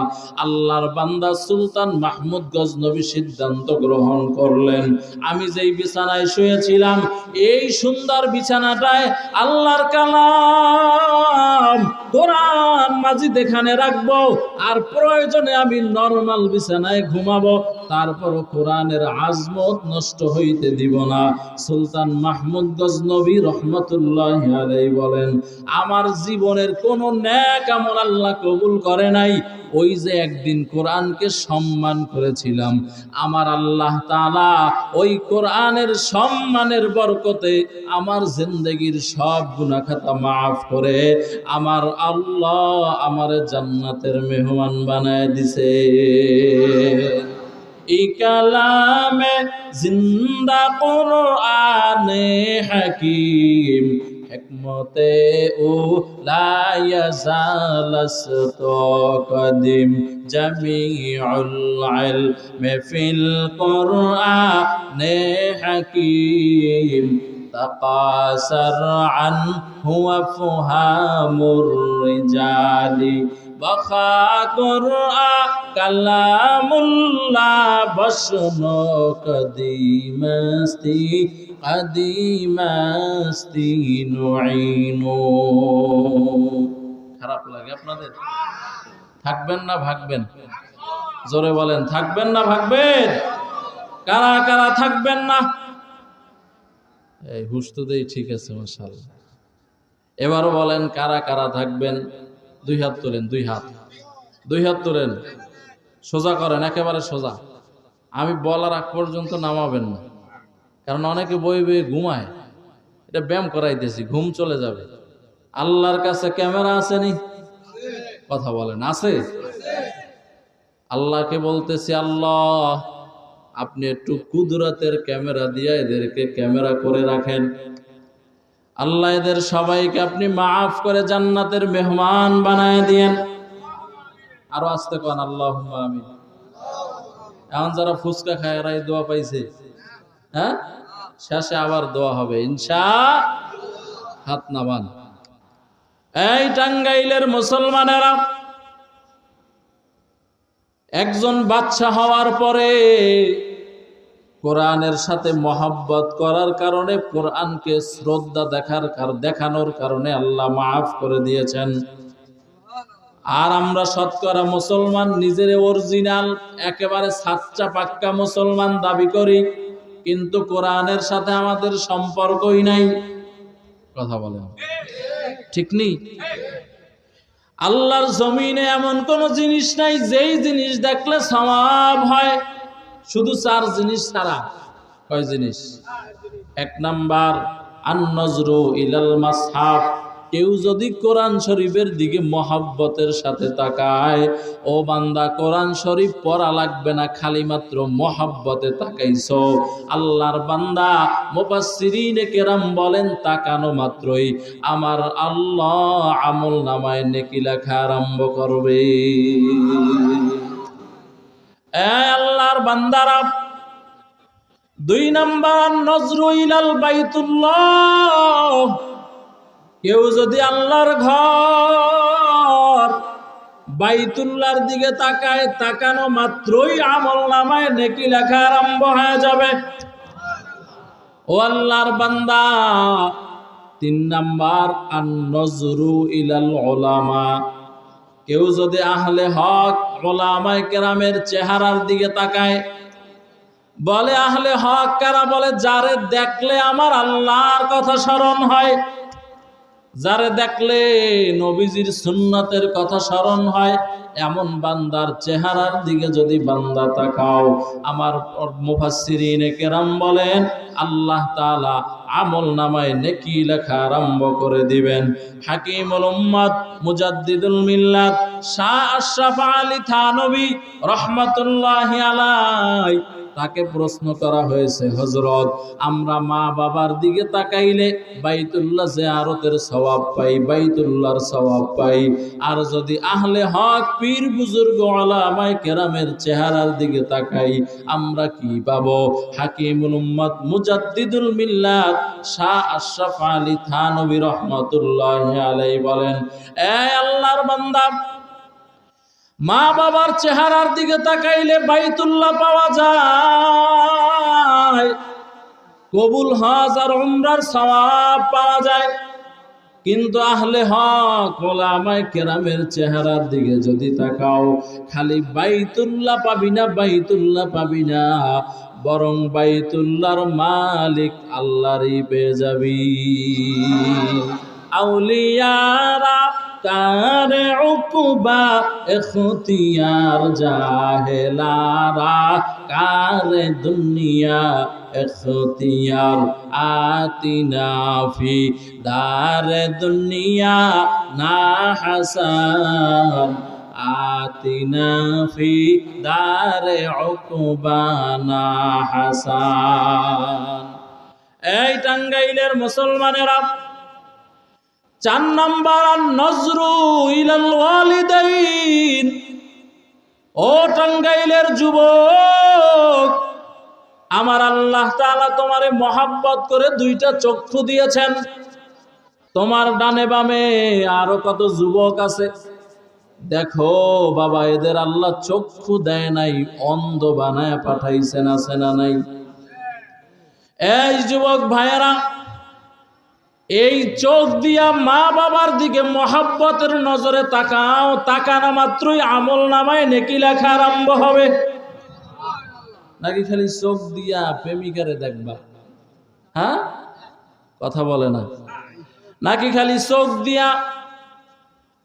আল্লাহর বান্দা সুলতান মাহমুদ গজনবী সিদ্ধান্ত গ্রহণ করলেন, আমি যেই বিছানায় শুয়েছিলাম এই সুন্দর বিছানাটায় আল্লাহর কালাম কোরআন মাজিদ এখানে রাখবো, আর প্রয়োজনে আমি নরমাল বিছানায় ঘুমাবো, তারপরও কোরআনের আজমত নষ্ট হইতে দিব না। সুলতান মাহমুদ গজনবী রহমাতুল্লাহি আলাইহি বলেন, আমার জীবনের কোন নেক আমল আল্লাহ কবুল করে নাই। ওই যে একদিন কোরআনকে সম্মান করেছিলাম, আমার আল্লাহ তাআলা ওই কোরআনের সম্মানের বরকতে আমার জিন্দেগির সব গুনাহ খাতা মাফ করে আমার আল্লাহ আমার জান্নাতের মেহমান বানায় দিছে। ই কালামে জিন্দা কুরআনে হাকিম, হিকমতে ও লা ইয়াজালাসত কদিম, জামিউল ইলমি ফিল কুরআনে হাকিম, তাকাসার আনহু আফহামুর রিজালি, বখা কুরআন কালামুল্লাহ, বসনো কদিমস্তি কদিমস্তি নুইনু। খারাপ লাগে আপনাদের? থাকবেন না ভাগবেন? জোরে বলেন, থাকবেন না ভাগবেন? কারা কারা থাকবেন না? এই হুশ তো দেই, ঠিক আছে, মাশাআল্লাহ। এবারও বলেন কারা কারা থাকবেন? দুই হাত তোলেন, দুই হাত, দুই হাত তোলেন, সোজা করেন, একেবারে সোজা। আমি বলার আগ পর্যন্ত নামাবেন না, কারণ অনেকে বই বই ঘুমায়। এটা ব্যায়াম করাইতেছি, ঘুম চলে যাবে। আল্লাহর কাছে ক্যামেরা আসেনি? কথা বলেন, আছে? আল্লাহকে বলতেছি, আল্লাহ আপনি একটু কুদরতের ক্যামেরা দিয়ে এদেরকে ক্যামেরা করে রাখেন। আল্লাহ এদের সবাইকে আপনি মাফ করে জান্নাতের মেহমান বানায় দিয়েন। আরো আসতে কোন আল্লাহুম্মা আমিন। এখন যারা ফুচকা খায় এরাই দোয়া পাইছে, হ্যাঁ? শেষে আবার দোয়া হবে ইনশাআল্লাহ। হাত নামান। এই টাঙ্গাইলের মুসলমানেরা, একজন বাদশা হওয়ার পরে কোরআনের সাথে মহব্বত করার কারণে, কোরআনকে শ্রদ্ধা দেখানোর কারণে আল্লাহ মাফ করে দিয়েছেন। আর আমরা শতকরা মুসলমান নিজের অরিজিনাল একেবারে সাচ্চা পাক্কা মুসলমান দাবি করি, কিন্তু কোরআনের সাথে আমাদের সম্পর্কই নাই। কথা বলেন, ঠিক নেই? আল্লাহর জমিনে এমন কোন জিনিস নাই যেই জিনিস দেখলে সওয়াব হয়, শুধু চার জিনিস ছাড়া। কয় জিনিস? এক নাম্বার, আন-নজরু ইলাল মাসহাফ। কেউ যদি কোরআন শরীফের দিকে মহব্বতের সাথে তাকায়, ও বান্দা কোরআন শরীফ পড়া লাগবে না, খালি মাত্র মহব্বতে তাকাইছো, আল্লাহর বান্দা মুফাসসিরিনে কেরাম বলেন তাকানো মাত্রই আমার আল্লাহ আমল নামায় নেকি লেখা আরম্ভ করবে। আল্লাহর বান্দারা, দুই নাম্বার নজরু ইলাল বাইতুল্লাহ, কেউ যদি আল্লাহর ঘর বাইতুল্লাহর দিকে তাকায়, তাকানো মাত্রই আমলনামায় নেকি লেখা আরম্ভ হয়ে যাবে। ও আল্লাহর বান্দা, তিন নাম্বার আন নজরু ইলাল উলামা, কেউ যদি আহলে হক উলামায়ে কেরামের চেহারার দিকে তাকায়, বলে আহলে হক কারা? বলে যারে দেখলে আমার আল্লাহর কথা স্মরণ হয়, যারে দেখলে নবীজির সুন্নাতের কথা স্মরণ হয়, এমন বান্দার চেহারার দিকে যদি বান্দা তাকাও, আমার মুফাসসিরিনে কেরাম বলেন আল্লাহ তাআলা আমলনামায় নেকি লেখা আরম্ভ করে দিবেন। হাকিমুল উম্মাত মুজাদ্দিদুল মিল্লাত শাহ আশরাফ আলী থানভী রাহমাতুল্লাহি আলাইহি, তাকে প্রশ্ন করা হয়েছে, হযরত আমরা মা বাবার দিকে তাকাইলে বাইতুল্লাহ জিয়ারতের সওয়াব পাই, বাইতুল্লাহর সওয়াব পাই, আর যদি আহলে হক পীর বুজুর্গ উলামায়ে কেরামের চেহারার দিকে তাকাই আমরা কি পাবো? হাকিমুল উম্মাত মুজাদ্দিদুল মিল্লাত শাহ আশরাফ আলী থানভী রাহমাতুল্লাহি আলাইহি বলেন, এ আল্লাহর বান্দা, মা বাবার চেহারার দিকে তাকাইলে বাইতুল্লাহ পাওয়া যায়, কবুল হজ আর উমরার সওয়াব পাওয়া যায়, কিন্তু আহলে হক উলামায়ে কেরামের চেহারার দিকে যদি তাকাও, খালি বাইতুল্লাহ পাবি না, বাইতুল্লাহ পাবি না, বরং বাইতুল্লাহর মালিক আল্লাহরই পেয়ে যাবি। আউলিয়ারা কারে উকবা এখতিয়ার, জাহেলারা কারে দুনিয়া এখতিয়ার, আতিনা ফি দারে দুনিয়া না হাসান, আতিনা ফি দারে উকবা না হাসান। এই টাঙ্গাইলের মুসলমানেরা, চার নাম্বার নজরু ইলাল ওয়ালিদাইন। ও টাঙ্গাইলের যুবক, আমার আল্লাহ তাআলা তোমারে মহব্বত করে দুইটা চক্ষু দিয়েছেন। তোমার ডানে বামে আরো কত যুবক আছে, দেখো বাবা, এদের আল্লাহ চক্ষু দেয় নাই, অন্ধ বানায় পাঠাইছেন, আছে না নাই? এই যুবক ভাইয়েরা, এই চোখ দিয়া মা বাবার দিকে মহব্বতের নজরে তাকাও, তাকানো মাত্রই আমলনামায় নেকি লেখা আরম্ভ হবে। নাকি খালি চোখ দিয়া প্রেমিকারে দেখবা? হ্যাঁ, কথা বলে না। নাকি খালি চোখ দিয়া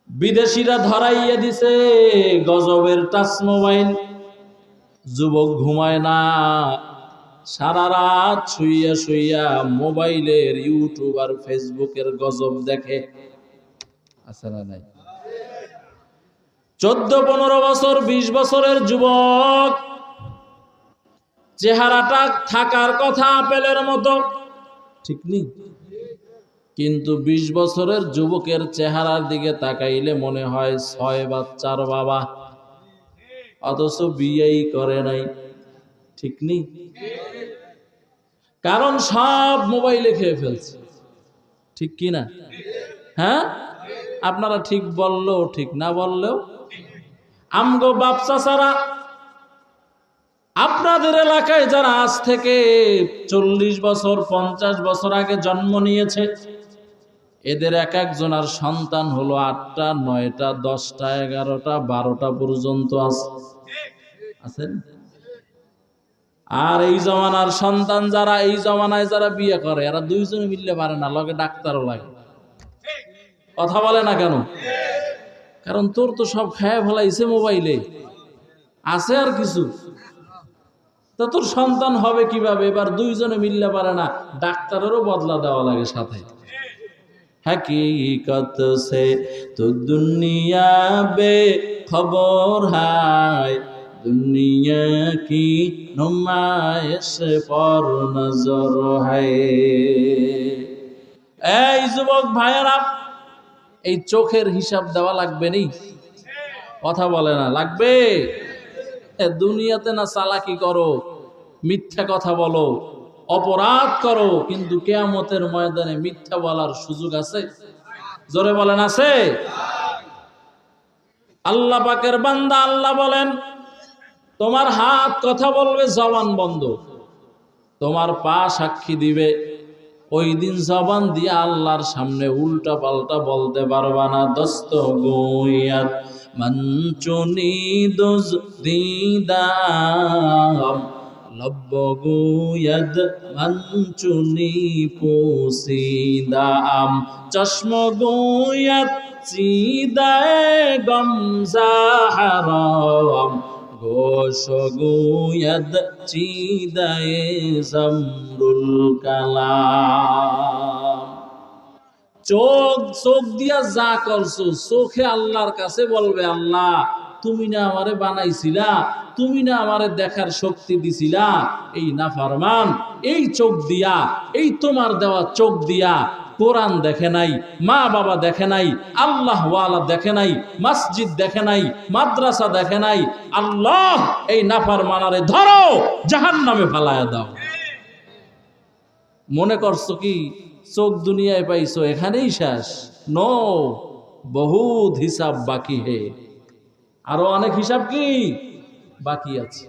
বিদেশিরা ধরাইয়ে দিছে গজবের টাচ মোবাইল, যুবক ঘুমায় না, সারা রাত শুইয়া শুইয়া মোবাইলের ইউটিউব আর ফেসবুকের গজব দেখে, আছে না নাই? 14-15 বছর 20 বছরের যুবক, চেহারাটা থাকার কথা আপেলের মতো, ঠিক নেই? কিন্তু 20 বছরের যুবকের চেহারার দিকে তাকাইলে মনে হয় 6 বাচ্চার বাবা, অথচ বিয়েই করে নাই, ঠিক নেই? কারণ সব মোবাইলে খেয়ে ফেলছে, ঠিক কি না? হ্যাঁ, আপনারা ঠিক বললেও ঠিক, না বললেও। আমগো বাপ চাচারা, আপনাদের এলাকায় যারা আজ থেকে 40 বছর 50 বছর আগে জন্ম নিয়েছে, এদের এক একজনের সন্তান হলো 8টা 9টা 10টা 11টা 12টা পর্যন্ত আছেন। আর এই জমানার সন্তান যারা, এই জমানায় যারা বিয়ে করে, এরা দুইজনে মিললে পারে না, লগে ডাক্তারও লাগে। কথা বলে না কেন? কারণ তোর তো সব খায় ফেলাইছে মোবাইলে, আছে আর কিছু, তা তোর সন্তান হবে কিভাবে? এবার দুইজনে মিললে পারে না, ডাক্তারেরও বদলা দেওয়া লাগে সাথে। हकीकत से तो दुनिया बेखबर है, दुनिया की नुमाइश पर नजर है। এই যুবক ভাইয়েরা, এই চোখের হিসাব দেওয়া লাগবে নি? কথা বলে না, লাগবে? দুনিয়াতে না চালাকি করো, মিথ্যা কথা বলো, অপরাধ করো, কিন্তু কিয়ামতের ময়দানে মিথ্যা বলার সুযোগ আছে? জোরে বলেন, আছে? আল্লাহ পাকের বান্দা, আল্লাহ বলেন তোমার হাত কথা বলবে, জবান বন্ধ। তোমার পা সাক্ষী দিবে। ওই দিন জবান দিয়ে আল্লাহর সামনে উল্টা পাল্টা বলতে পারবা না। দস্ত গোয়াত মঞ্চুনি দুজ দিদাম লব্ব গোয়াদ মঞ্চুনি পুসিদাম চশম গোয়াত চিদায় গমজাহারাম গোশ গোয়াদ চিদায় জমরুল কালাম। চোখ দিয়া যা করছো, চোখে আল্লাহর কাছে বলবে, আল্লাহ তুমি না আমারে বানাইছিলা, তুমি না আমারে দেখার শক্তি দিছিলা। এই নাফরমান এই চোখ দিয়া, এই তোমার দেওয়া চোখ দিয়া কোরআন দেখে নাই, মা বাবা দেখে নাই, আল্লাহ ওয়ালা দেখে নাই, মসজিদ দেখে নাই, মাদ্রাসা দেখে নাই। আল্লাহ এই নাফরমানারে ধরো, জাহান্নামে ফালায়া দাও। মনে করছো কি চোখ দুনিয়ায় পাইছো এখানেই শেষ? নো, বহুত হিসাব বাকি হে, আরো অনেক হিসাব কি বাকি আছে।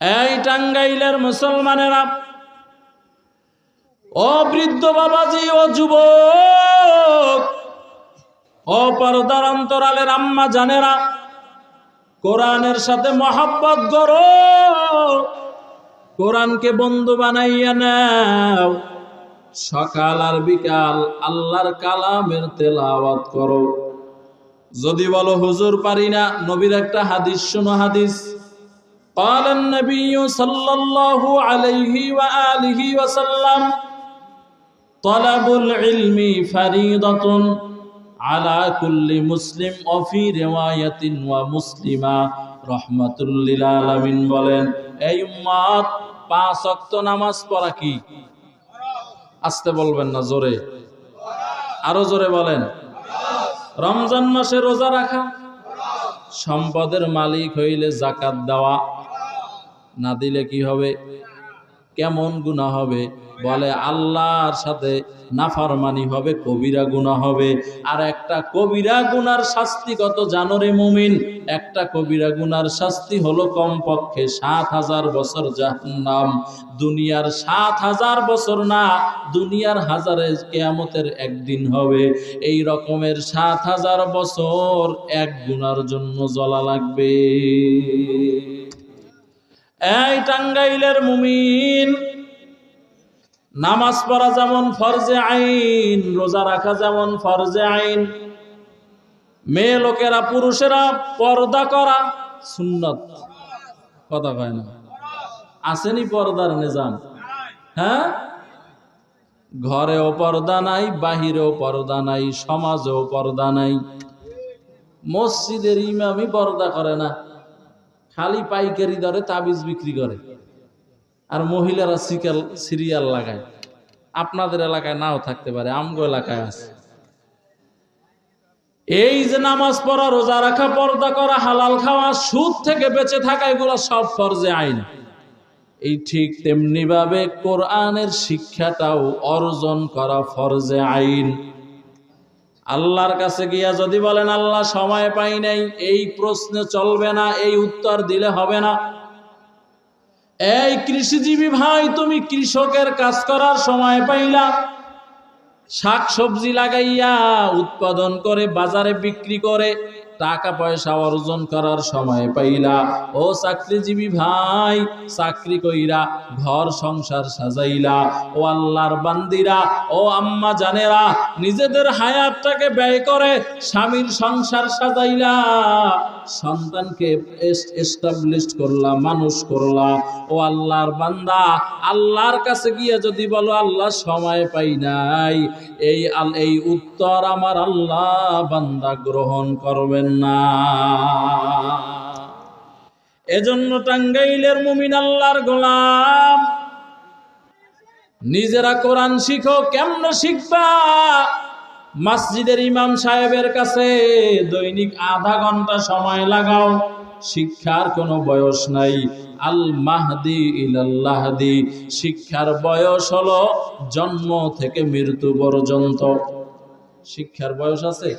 এই টাঙ্গাইলের মুসলমানেরা, ও বৃদ্ধ বাবাজি, ও যুবক, ও পর্দার অন্তরালের আম্মা জানেরা, কোরআনের সাথে মহব্বত করো, কোরআনকে বন্ধু বানাইয়া নাও। সকাল আর বিকাল আল্লাহর কালামের তেলাওয়াত করো। যদি বলো হুজুর পারি না, নবীর একটা হাদিস শোনো। হাদিস قال النبي صلى الله عليه وآله وسلم طلب العلم فريضة على كل مسلم وفي رواية ومسلمة رحمة للعالمين। বলেন এই উম্মত, 5 ওয়াক্ত নামাজ পড়া কি? আস্তে বলবেন না, জোরে, আরো জোরে বলেন। রমজান মাসে রোজা রাখা, সম্পদের মালিক হইলে যাকাত দেওয়া, না দিলে কি হবে? কেমন গুনাহ হবে? বলে আল্লাহর সাথে নাফরমানি হবে, কবিরা গুনাহ হবে। আর একটা কবিরা গুনার শাস্তি কত জানো রে মুমিন? একটা কবিরা গুনার শাস্তি হলো কমপক্ষে 7000 বছর জাহান্নাম। দুনিয়ার 7000 বছর না, দুনিয়ার হাজারে কিয়ামতের একদিন হবে। এই রকমের 7000 বছর এক গুনার জন্য জ্বলা লাগবে। এই টাঙ্গাইলের মুমিন, নামাজ পড়া যেমন ফরজে আইন, রোজা রাখা যেমন ফরজে আইন, মেয়ে লোকেরা পুরুষেরা পর্দা করা সুন্নত। কথা কয় না? আসেনি পর্দার নিজাম? হ্যাঁ, ঘরেও পর্দা নাই, বাহিরেও পর্দা নাই, সমাজেও পর্দা নাই। মসজিদের ইমামই পর্দা করে না, খালি পাইকারি দরে তাবিজ বিক্রি করে, আর মহিলারা সিরিয়াল লাগায়। আপনাদের এলাকায় নাও থাকতে পারে, আমগো এলাকায় আছে। এই যে নামাজ পড়া, রোজা রাখা, পর্দা করা, হালাল খাওয়া, সুদ থেকে বেঁচে থাকা, এগুলো সব ফরজে আইন। এই ঠিক তেমনি ভাবে কোরআনের শিক্ষাটাও অর্জন করা ফরজে আইন। আল্লাহর কাছে গিয়া যদি বলেন আল্লাহ সময় পাই নাই, এই প্রশ্নে চলবে না, এই উত্তর দিলে হবে না। এই কৃষিজীবী ভাই, তুমি কৃষকের কাজ করার সময় পাইলা, শাক সবজি লাগাইয়া উৎপাদন করে বাজারে বিক্রি করে টাকা পয়সা অর্জন করার সময় পাইলা। ও চাকরিজীবী ভাই, চাকরি কইরা ঘর সংসার সাজাইলা। ও আল্লাহর বান্দিরা, ও আম্মা জানেরা, নিজেদের হায়াতটাকে ব্যয় করে স্বামীর সংসার সাজাইলা, সন্তানকে এস্টাবলিশ করলা, মানুষ করলা। ও আল্লাহর বান্দা, আল্লাহর কাছে গিয়ে যদি বলো আল্লাহ সময় পাই নাই, এই উত্তর আমার আল্লাহ বান্দা গ্রহণ করবেন না। এজন্য টাঙ্গাইলের মুমিন আল্লাহর গোলাম, নিজেরা কোরআন শিখো। কেমনে শিখবা? মসজিদের ইমাম সাহেবের কাছে দৈনিক আধা ঘন্টা সময় লাগাও। শিক্ষার কোনো বয়স নাই। আল মাহদি ইলাল্লাহদি, শিক্ষার বয়স হলো জন্ম থেকে মৃত্যু পর্যন্ত। শিক্ষার বয়স আছে?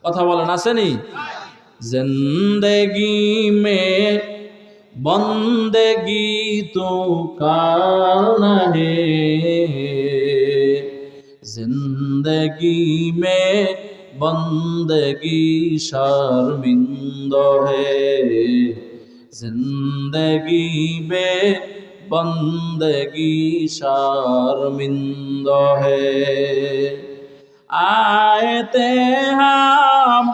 কথা বলেন, আসেনি? জিন্দেগি মে বন্দেগি তো কারনা হে, जिंदगी में बंदगी शर्मिंद है, जिंदगी में बंदगी शर्मिंद है। आए थे हम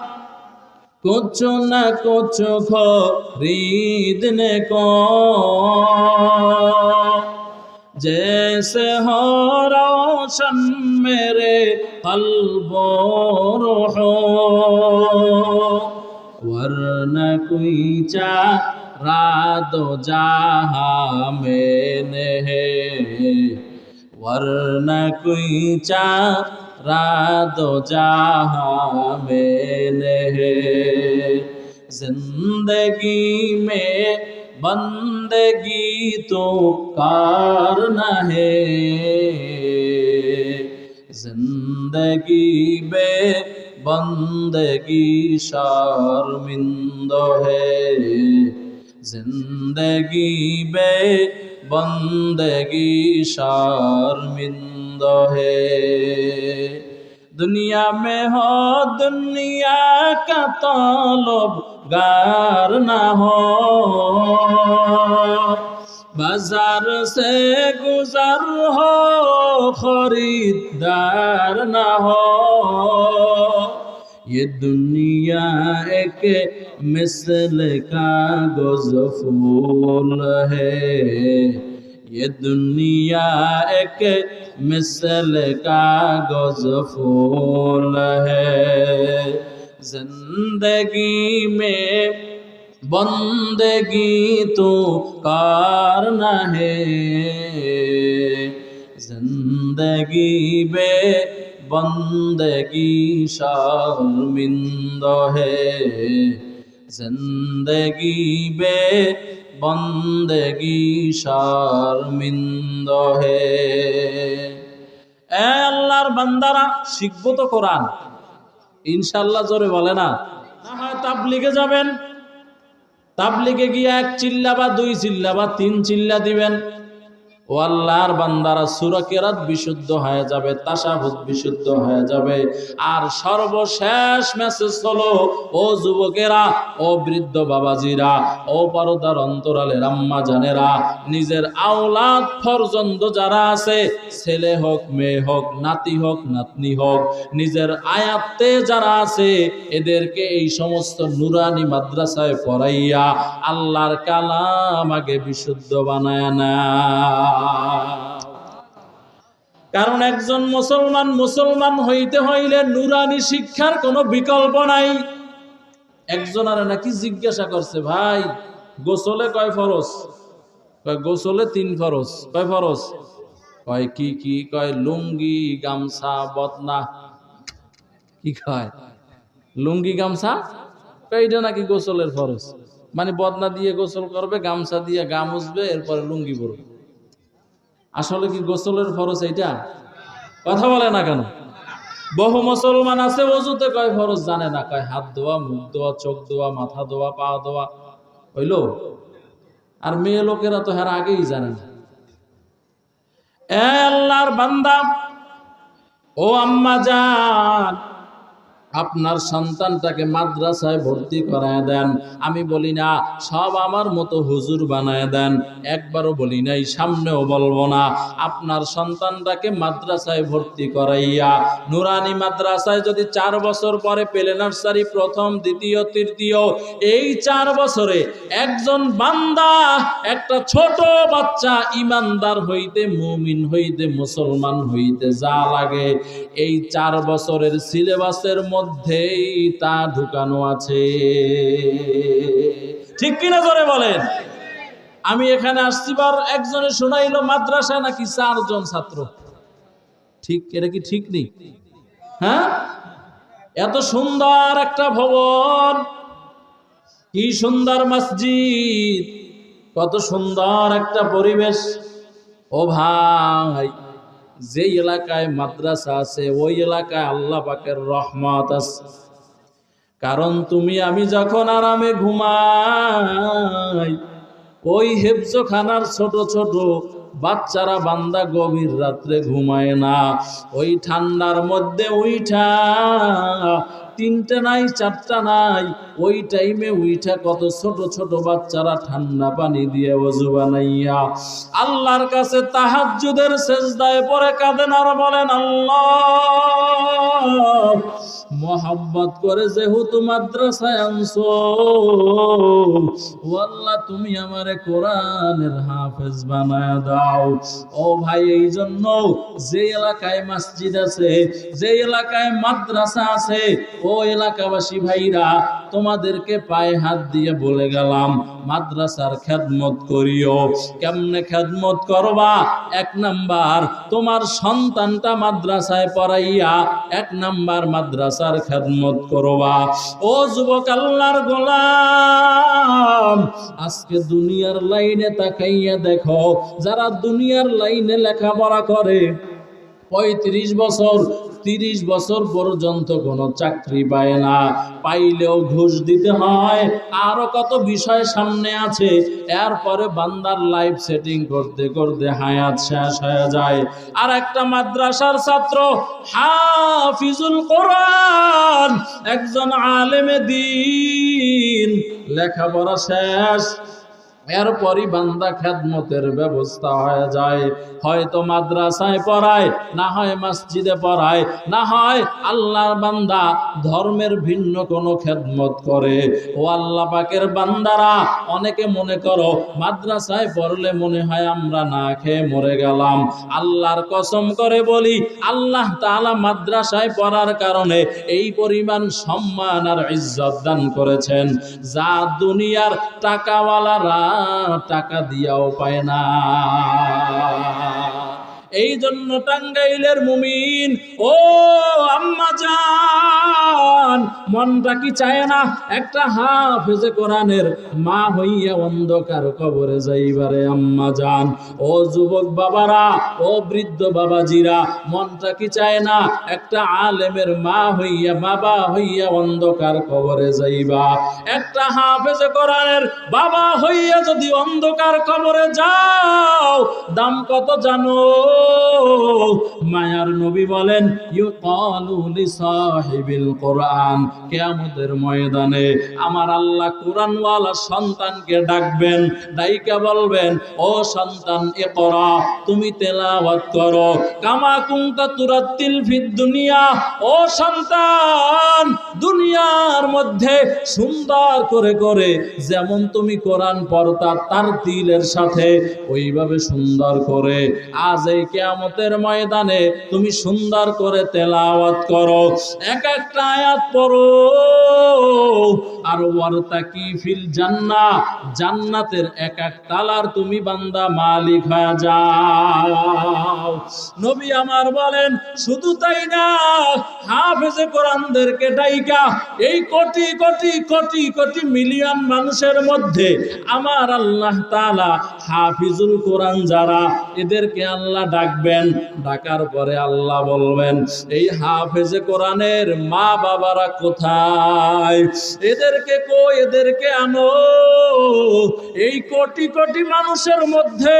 कुछ न कुछ खरीदने को, जैसे हो रोशन मेरे कल्बो रूहो, वरना कोई चारा दो जहां मैंने है, वरना कोई चारा दो जहां मैंने है। जिंदगी में बंदगी तो करना है, जिंदगी बे बंदगी शर्मिंदा है, जिंदगी बे बंदगी शर्मिंदा है। दुनिया में हो दुनिया का तलबगार ना हो, बाजार से गुजर हो खरीदार ना हो। ये दुनिया एक मिसल कागज फूल है, ये दुनिया एक मिसल कागज फूल है। जिंदगी में बंदगी तो करना है, जिंदगी बे बंदगी शर्मिंदा है, जिंदगी बे बंदगी शर्मिंदा है। এ আল্লাহর বান্দারা, শিখবো তো কোরআন ইনশাআল্লাহ, জোরে বলে না। না হয় তাবলিগে যাবেন, তাবলিগে গিয়ে এক চিল্লা বা দুই চিল্লা বা তিন চিল্লা দিবেন, ও আল্লাহর বান্দারা সূরা কিরাত বিশুদ্ধ হয়ে যাবে, তাশাহুদ বিশুদ্ধ হয়ে যাবে। আর সর্বশেষ মেসেজ হলো, ও যুবকেরা, ও বৃদ্ধ বাবাজিরা, ও পর্দার অন্তরালের আম্মা জানেরা, নিজের আওলাদ ফরজন্দ যারা আছে, ছেলে হোক মেয়ে হোক নাতি হোক নাতনি হোক, নিজের আয়াত্তে যারা আছে, এদেরকে এই সমস্ত নুরানি মাদ্রাসায় পড়াইয়া আল্লাহর কালাম আগে বিশুদ্ধ বানায় না। কারণ একজন মুসলমান হইতে হইলে নুরানি শিক্ষার কোনো বিকল্প নাই। একজন আর নাকি জিজ্ঞাসা করছে, ভাই গোসলে কয় ফরজ? কয় গোসলে 3 ফরজ। কয় ফরজ? কয় কি কি? কয় লুঙ্গি গামছা বদনা। কি কয়? লুঙ্গি গামছা? কয় এটা নাকি গোসলের ফরজ। মানে বদনা দিয়ে গোসল করবে, গামছা দিয়ে গা মুছবে, এরপরে লুঙ্গি পরবে। আসলে কি গোসলের ফরজ এইটা? কথা বলে না কেন? বহু মুসলমান আছে ওযুতে কয় ফরজ জানে না, কয় হাত ধোয়া, মুখ ধোয়া, চোখ ধোয়া, মাথা ধোয়া, পা ধোয়া, হইলো। আর মেয়ে লোকেরা তো হার আগেই জানে না। এ আল্লাহর বান্দা, ও আম্মা জান, আপনার সন্তানটাকে মাদ্রাসায় ভর্তি করায় দেন। আমি বলি না সব আমার মতো হুজুর বানায় দেন, একবারও বলি নাই, সামনেও বলবো না। আপনার সন্তানটাকে মাদ্রাসায় ভর্তি করাইয়া, নুরানি মাদ্রাসায় যদি 4 বছর পরে পেলে নার্সারি, প্রথম দ্বিতীয় তৃতীয়, এই 4 বছরে একজন বান্দা, একটা ছোট বাচ্চা ইমানদার হইতে, মুমিন হইতে, মুসলমান হইতে যা লাগে, এই 4 বছরের সিলেবাসের মধ্যেই তা ঢুকানো আছে। ঠিক কিনা জোরে বলেন? আমি এখানে আসছিবার একজনে শোনাইলো মাদ্রাসা নাকি 4 জন ছাত্র। ঠিক? এটা কি ঠিক নেই? হ্যাঁ, এত সুন্দর একটা ভবন, কি সুন্দর মসজিদ, কত সুন্দর একটা পরিবেশ। ও ভাই, যে এলাকায় মাদ্রাসা আছে ওই এলাকায় আল্লাহ পাকের রহমত আছে। কারণ তুমি আমি যখন আরামে ঘুমাই, ওই হেফজখানার ছোট ছোট বাচ্চারা বান্দা গভীর রাত্রে ঘুমায় না, ওই ঠান্ডার মধ্যে উইঠা, তিনটা নাই চারটা নাই, ওই টাইমে উইঠা কত ছোট ছোট বাচ্চারা ঠান্ডা পানি দিয়ে ওযু বানাইয়া আল্লাহর কাছে তাহাজ্জুদের সিজদায় পড়ে কাঁদেন আর বলেন, আল্লাহ মোহাব্বত করে যেহেতু মাদ্রাসায় আনছো, ও আল্লাহ তুমি আমারে কোরআনের হাফেজ বানায় দাও। ও ভাই, এই জন্য যে এলাকায় মসজিদ আছে, যে এলাকায় মাদ্রাসা আছে, ও এলাকাবাসী ভাইরা, তোমাদেরকে পায়ে হাত দিয়ে বলে গেলাম, মাদ্রাসার খেদমত করিও। কেমনে খেদমত করবা? এক নাম্বার, তোমার সন্তানটা মাদ্রাসায় পড়াইয়া এক নাম্বার মাদ্রাসার খেদমত করবা। ও যুবক আল্লাহর গোলাম, আজকে দুনিয়ার লাইনে তাকাইয়া দেখো, যারা দুনিয়ার লাইনে লেখাপড়া করে 35 বছর 30 বছর পর্যন্ত কোনো চাকরি পায় না, পাইলেও ঘুষ দিতে হয়, আরো কত বিষয় সামনে আছে। এরপরে বান্দার লাইফ সেটিং করতে করতে হায়াত শেষ হয়ে যায়। আর একটা মাদ্রাসার ছাত্র হাফিজুল কোরআন, একজন আলেমে দ্বীন, লেখাপড়া শেষ, এরপরই বান্দা খেদমতের ব্যবস্থা হয়ে যায়। হয়তো মাদ্রাসায় পড়ায়, না হয় মসজিদে পড়ায়, না হয় আল্লাহর বান্দা ধর্মের ভিন্ন কোনো খেদমত করে। ও আল্লাহ পাকের বান্দারা, অনেকে মনে করো মাদ্রাসায় পড়লে মনে হয় আমরা না খেয়ে মরে গেলাম। আল্লাহর কসম করে বলি, আল্লাহ তাআলা মাদ্রাসায় পড়ার কারণে এই পরিমাণ সম্মান আর ইজ্জত দান করেছেন, যা দুনিয়ার টাকাওয়ালারা টাকা দিয়াও পায় না। এই জন্য টাঙ্গাইলের মুমিন, ও আম্মা জান, মনটা কি চায় না একটা হাফেজে কোরআনের মা হইয়া অন্ধকার কবরে যাইবারে? আম্মা জান, ও যুবক বাবারা, ও বৃদ্ধ বাবাজিরা, মনটা কি চায় না একটা আলেমের মা হইয়া, বাবা হইয়া অন্ধকার কবরে যাইবা? একটা হাফেজে কোরআনের বাবা হইয়া যদি অন্ধকার কবরে যাও, দাম কত জানো? মায়ার নবী বলেন, ইউকালু লিসাহিবিল কোরআন, কিয়ামতের ময়দানে আমার আল্লাহ কোরআনওয়ালা সন্তানকে ডাকবেন, ডাইকা বলবেন, ও সন্তান ইকরা, তুমি তেলাওয়াত করো, কামা কুনতা তুরাত্তিল ফিদ দুনিয়া, ও সন্তান দুনিয়ার মধ্যে সুন্দর করে করে যেমন তুমি কোরআন পড়তা তার দিলের সাথে, ওইভাবে সুন্দর করে আজ এই কিয়ামতের ময়দানে তুমি সুন্দর করে তেলাওয়াত করো, এক একটা আয়াত পড়ো, আর ওয়ারতাকি ফিল জান্নাহ, জান্নাতের এক এক তালার তুমি বান্দা মালিক হয়ে যাও। নবী আমার বলেন, শুধু তাই না, হাফেজে কোরআনদেরকে ডাইকা এই কোটি কোটি কোটি কোটি মিলিয়ন মানুষের মধ্যে আমার আল্লাহ তাআলা হাফিজুল কোরআন যারা, এদেরকে আল্লাহ ডাকবেন, ডাকার পরে আল্লাহ বলবেন, এই হাফেজে কোরআনের মা বাবারা কোথায়? এদেরকে কই, এদেরকে আনো। এই কোটি কোটি মানুষের মধ্যে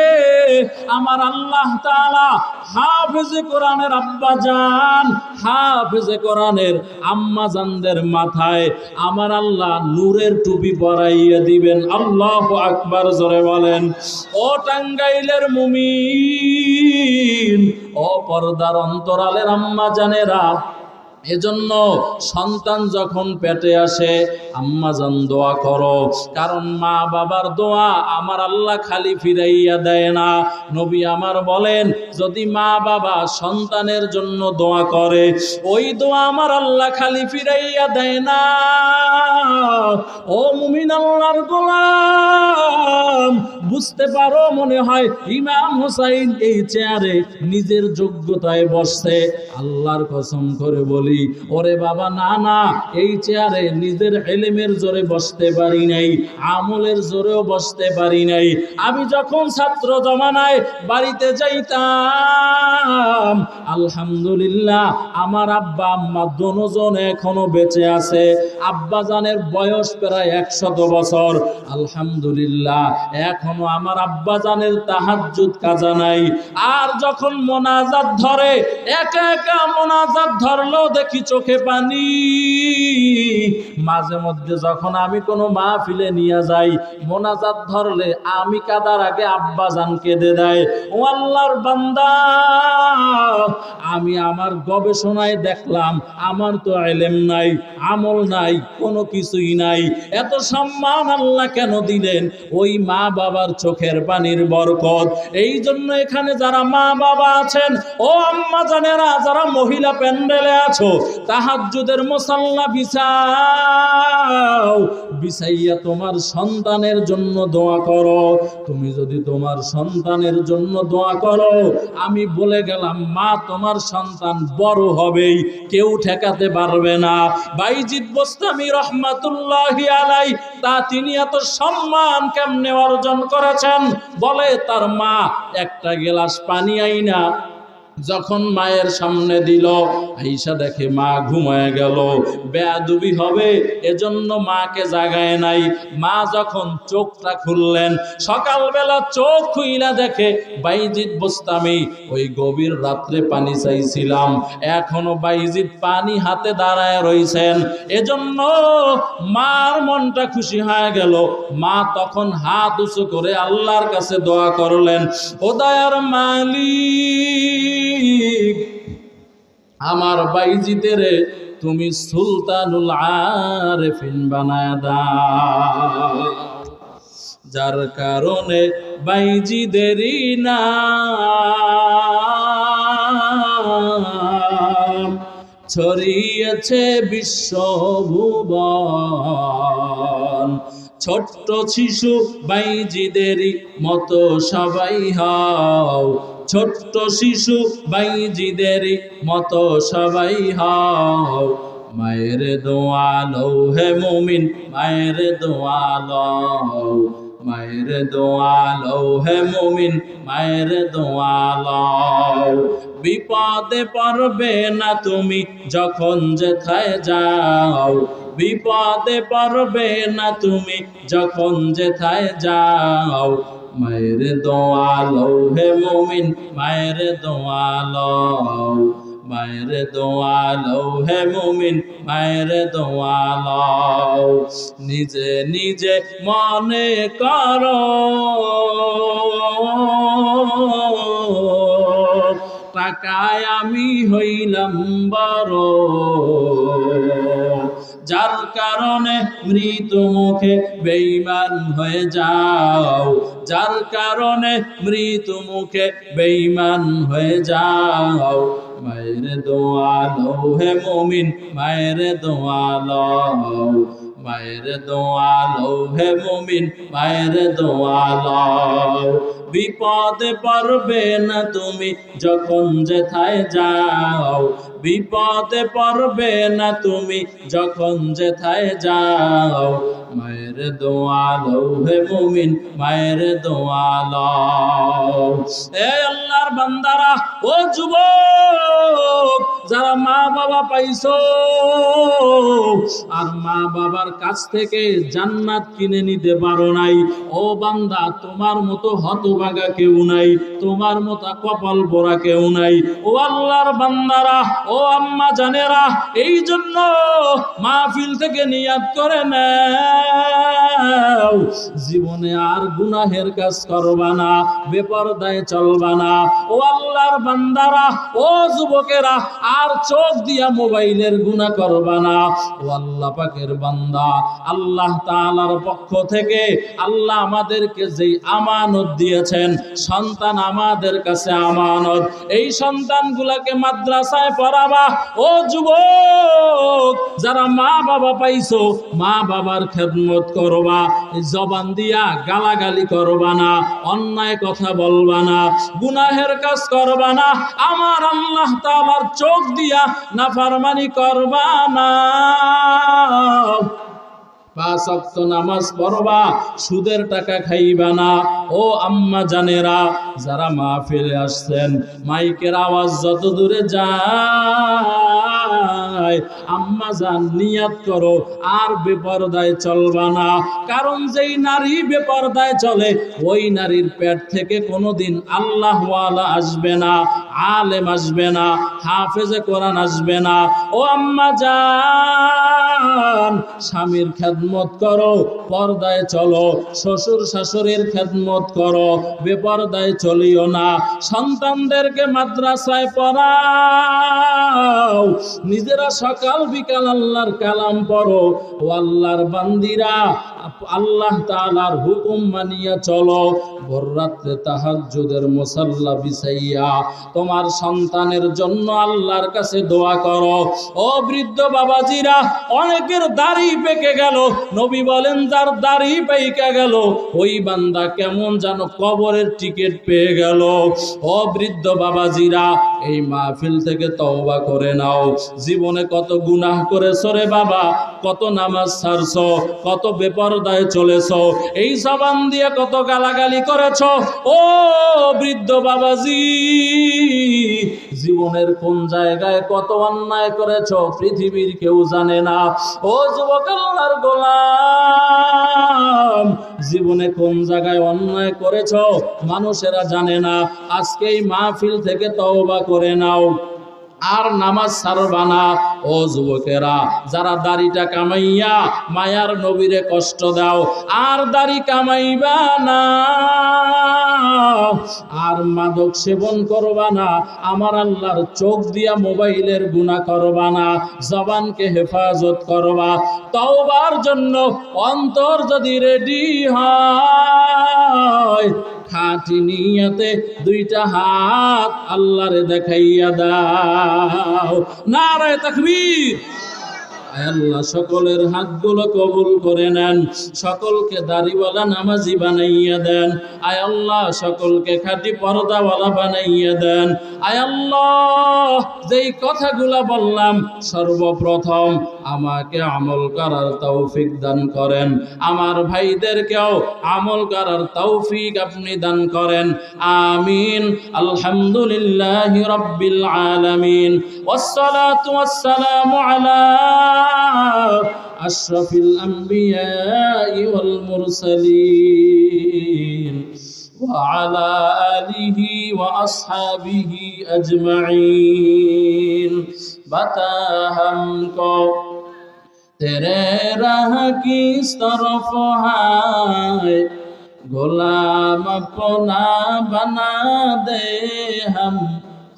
আমার আল্লাহ তাআলা হাফেজে কোরআনের আব্বা জান, হাফেজে কোরআনের আম্মা জানদের মাথায় আমার আল্লাহ নূরের টুপি পরাইয়া দিবেন। আল্লাহু আকবার, জোরে বলেন। ও টাঙ্গাইলের মুমিন, ও পর্দার অন্তরালের আম্মা জানেরা, এজন্য সন্তান যখন পেটে আসে আম্মা জান দোয়া করো, কারণ মা বাবার দোয়া আমার আল্লাহ খালি ফিরাইয়া দেয় না। নবী আমার বলেন, যদি মা বাবা সন্তানের জন্য দোয়া করে, ওই দোয়া আমার আল্লাহ খালি ফিরাইয়া দেয় না। ও মুমিন আল্লাহর গোলাম, বুঝতে পারো মনে হয় ইমাম হোসাইন এই চেয়ারে নিজের যোগ্যতায় বসছে। আল্লাহর কসম করে বলি, ওরে বাবা না না, এই চেয়ারে নিজের ইলমের জোরে বসতে পারি নাই, আমলের জোরেও বসতে পারি নাই। আমি যখন ছাত্র জমানায় বাড়িতে যাইতাম, আলহামদুলিল্লাহ আমার আব্বা আম্মা দুজন এখনো বেঁচে আছে। আব্বা জানের বয়স প্রায় 100 বছর। আলহামদুলিল্লাহ এখনো আমার আব্বা জানের তাহাজ্জুদ কাজা নাই। আর যখন মোনাজাত ধরে, একা একা মোনাজাত ধরলেও দেখি চোখে পানি। মাঝে মধ্যে যখন আমি কোনো মাহফিলে নিয়ে যাই, মোনাজাত ধরলে আমি কাদার আগে আব্বা জান কেঁদে দেয়। ও আল্লাহর বান্দা, আমি আমার গবেষণায় দেখলাম আমার তো ইলম নাই, আমল নাই, কোনো কিছুই নাই। এত সম্মান আল্লাহ কেন দিলেন? ওই মা বাবার চোখের পানির বরকত। এই জন্য এখানে যারা মা বাবা আছেন, ও আম্মা জানেরা, যারা মহিলা প্যান্ডেলে আছো, তাহাজ্জুদের মুসাল্লা বিছাও, বিছাইয়া তোমার সন্তানের জন্য দোয়া করো। তুমি যদি তোমার সন্তানের জন্য দোয়া করো, আমি বলে গেলাম মা তোমার সন্তান বড় হবেই, কেউ ঠেকাতে পারবে না। বাইজিদ বোস্তামি রহমাতুল্লাহি আলাই, তা তিনি এত সম্মান কেমনে অর্জন করেছেন? বলে তার মা একটা গ্লাস পানি আইনা যখন মায়ের সামনে দিল, আইসা দেখে মা ঘুমায় গেল। বেয়াদবি হবে এজন্য মাকে জাগায় নাই। মা যখন চোখটা খুললেন, সকালবেলা চোখ খুইলা দেখে বাইজিদ বোস্তামি, ওই গভীর রাত্রে পানি চাইছিলাম, এখনো বাইজিদ পানি হাতে দাঁড়ায় রইছেন। এজন্য মার মনটা খুশি হয়ে গেল। মা তখন হাত উঁচু করে আল্লাহর কাছে দোয়া করলেন, ও দয়ার মালিক, আমার বাইজিদের তুমি সুলতানুল আরেফিন বানায় দাও, যার কারণে বাইজিদেরই নাম ছড়িয়েছে বিশ্বভুবন। ছোট্ট শিশু বাইজিদেরই মতো সবাই হও, ছোট্ট শিশু বাইজিদেরই মতো সবাই হও। মায়ের দোয়া লও হে মুমিন, মায়ের দোয়া লও, মায়ের দোয়া লও হে মুমিন, মায়ের দোয়া লও। বিপদে পড়বে না তুমি যখন যেথায় যাও, বিপদে পড়বে না তুমি যখন যেথায় যাও। মায়ের দোয়া লও হে মুমিন, মায়ের দোয়া লও, মায়ের দোয়া লও হে মুমিন, মায়ের দোয়া লও। নিজে নিজে মনে করো টাকায় আমি হইলাম বড়, যার কারণে মৃত্যু মুখে বেঈমান হয়ে যাও, যার কারণে মৃত্যু মুখে বেঈমান হয়ে যাও। মায়ের দোয়া লও হে মুমিন, মায়ের দোয়া লও, মায়ের দোয়া লও হে মুমিন, মায়ের দোয়া লও। বিপদে পড়বে না তুমি যখন যেথায় যাও, বিপদে পড়বে না তুমি যখন যেথায় যাও। মায়ের দোয়া লও হে মুমিন, মায়ের দোয়া লও। এ আল্লাহর বান্দারা, ও যুবক যারা মা বাবা পাইছো, আর মা বাবার কাছ থেকে জান্নাত কিনে নিতে পারো নাই, ও বান্দা তোমার মতো হতভাগা কেউ নাই, তোমার মতো কপাল পোড়া কেউ নাই। ও আল্লাহর বান্দারা, ও আম্মা জানেরা, এই জন্য মাহফিল থেকে নিয়াত করে নাও, জীবনে আর গুনাহের কাজ করবা না, বেপরদায় চলবা না। ও আল্লাহর বান্দারা, ও যুবকেরা, আর চোখ দিয়া মোবাইলের গুনাহ করবা না। ও আল্লাহ পাকের বান্দা, আল্লাহ তাআলার পক্ষ থেকে আল্লাহ আমাদেরকে যেই আমানত দিয়েছেন, সন্তান আমাদের কাছে আমানত, এই সন্তানগুলাকে মাদ্রাসায় পড়াবা। ও যুবক যারা মা বাবা পাইছো, মা বাবার খেদমত করবা। জবান দিয়া গালাগালি করবা না, অন্যায় কথা বলবা না, গুনাহের কাজ করবা না, আমার আল্লাহ তাআলার চোখ দিয়া নাফরমানি করবা না। 5 ওয়াক্ত নামাজ পড়বা, সুদের টাকা খাইবা না। ও আম্মা জানেরা, যারা মাহফিলে আসছেন, মাইকের আওয়াজ যত দূরে যায়, আম্মা জান নিয়াত করো আর বেপরদায় চলবা না। কারণ যেই নারী বেপরদায় চলে, ওই নারীর পেট থেকে কোনোদিন আল্লাহওয়ালা আসবে না, আলেম আসবে না, হাফেজে কোরআন আসবে না। ও আম্মা জান, স্বামীর খেদমত করো, পর্দায় চলো, শ্বশুর শাশুড়ির খেদমত করো, বেপরদায় চলিও না। সন্তানদেরকে মাদ্রাসায় পড়াও, নিজেরা সকাল বিকাল আল্লাহর কালাম পড়ো। ও আল্লাহর বান্দিরা, আল্লাহ তাআলার হুকুম মানিয়া চলো। ভোর রাত্রে তাহাজ্জুদের মুসাল্লা বিছাইয়া তোমার সন্তানের জন্য আল্লাহর কাছে দোয়া করো। ও বৃদ্ধ বাবাজিরা, অনেকের দাড়ি পেকে গেল, নবী বলেন যার দাড়ি পেকে গেল ওই বান্দা কেমন যেন কবরের টিকিট পেয়ে গেল। ও বৃদ্ধ বাবাজিরা, এই মাহফিল থেকে তওবা করে নাও। জীবনে কত গুনাহ করেছো রে বাবা, কত নামাজ ছাড়ছো, কত বেপরদায় চলেছো, এই জবান দিয়ে কত গালাগালি করেছো। ও বৃদ্ধ বাবাজি, জীবনের কোন জায়গায় কত অন্যায় করেছো পৃথিবীর কেউ জানে না। ও যুবক আল্লাহর গোলাম, জীবনে কোন জায়গায় অন্যায় করেছো মানুষেরা জানে না। আজকে এই মাহফিল থেকে তওবা করে নাও, আর নামাজ ছাড়বা না। ও যুবকেরা, যারা দাড়িটা কামাইয়া মায়ার নবীরে কষ্ট দাও, আর দাড়ি কামাইবা না, আর মাদক সেবন করবা না, আমার আল্লাহর চোখ দিয়া মোবাইলের গুনাহ করবা না, জবানকে হেফাজত করবা। তওবার জন্য অন্তর যদি রেডি হয়, খাঁটি নিয়তে দুইটা হাত আল্লাহরে দেখাইয়া দাও। নারায়ে তাকবীর। আল্লাহ সকলের হাতগুলো কবুল করে নেন, সকলকে দাড়িওয়ালা নামাজি বানাইয়া দেন। আয় আল্লাহ সকলকে খাঁটি পর্দাওয়ালা বানাইয়া দেন। আয় আল্লাহ, যেই কথাগুলা বললাম সর্বপ্রথম আমাকে আমল করার তৌফিক দান করেন, আমার ভাইদেরকেও আমল করার তৌফিক আপনি দান করেন। আমিন। আলহামদুলিল্লাহি রাব্বিল আলামিন, ওয়াসসালাতু ওয়াসসালামু আলা আশরাফিল আমবিয়াই ওয়াল মুরসালিন ওয়া আলা আলিহি ওয়া আসহাবিহি আজমাইন। বাতা হামকো তেরে রাহ কিস তরফ হায়, গোলাম আপনা বনা দে হাম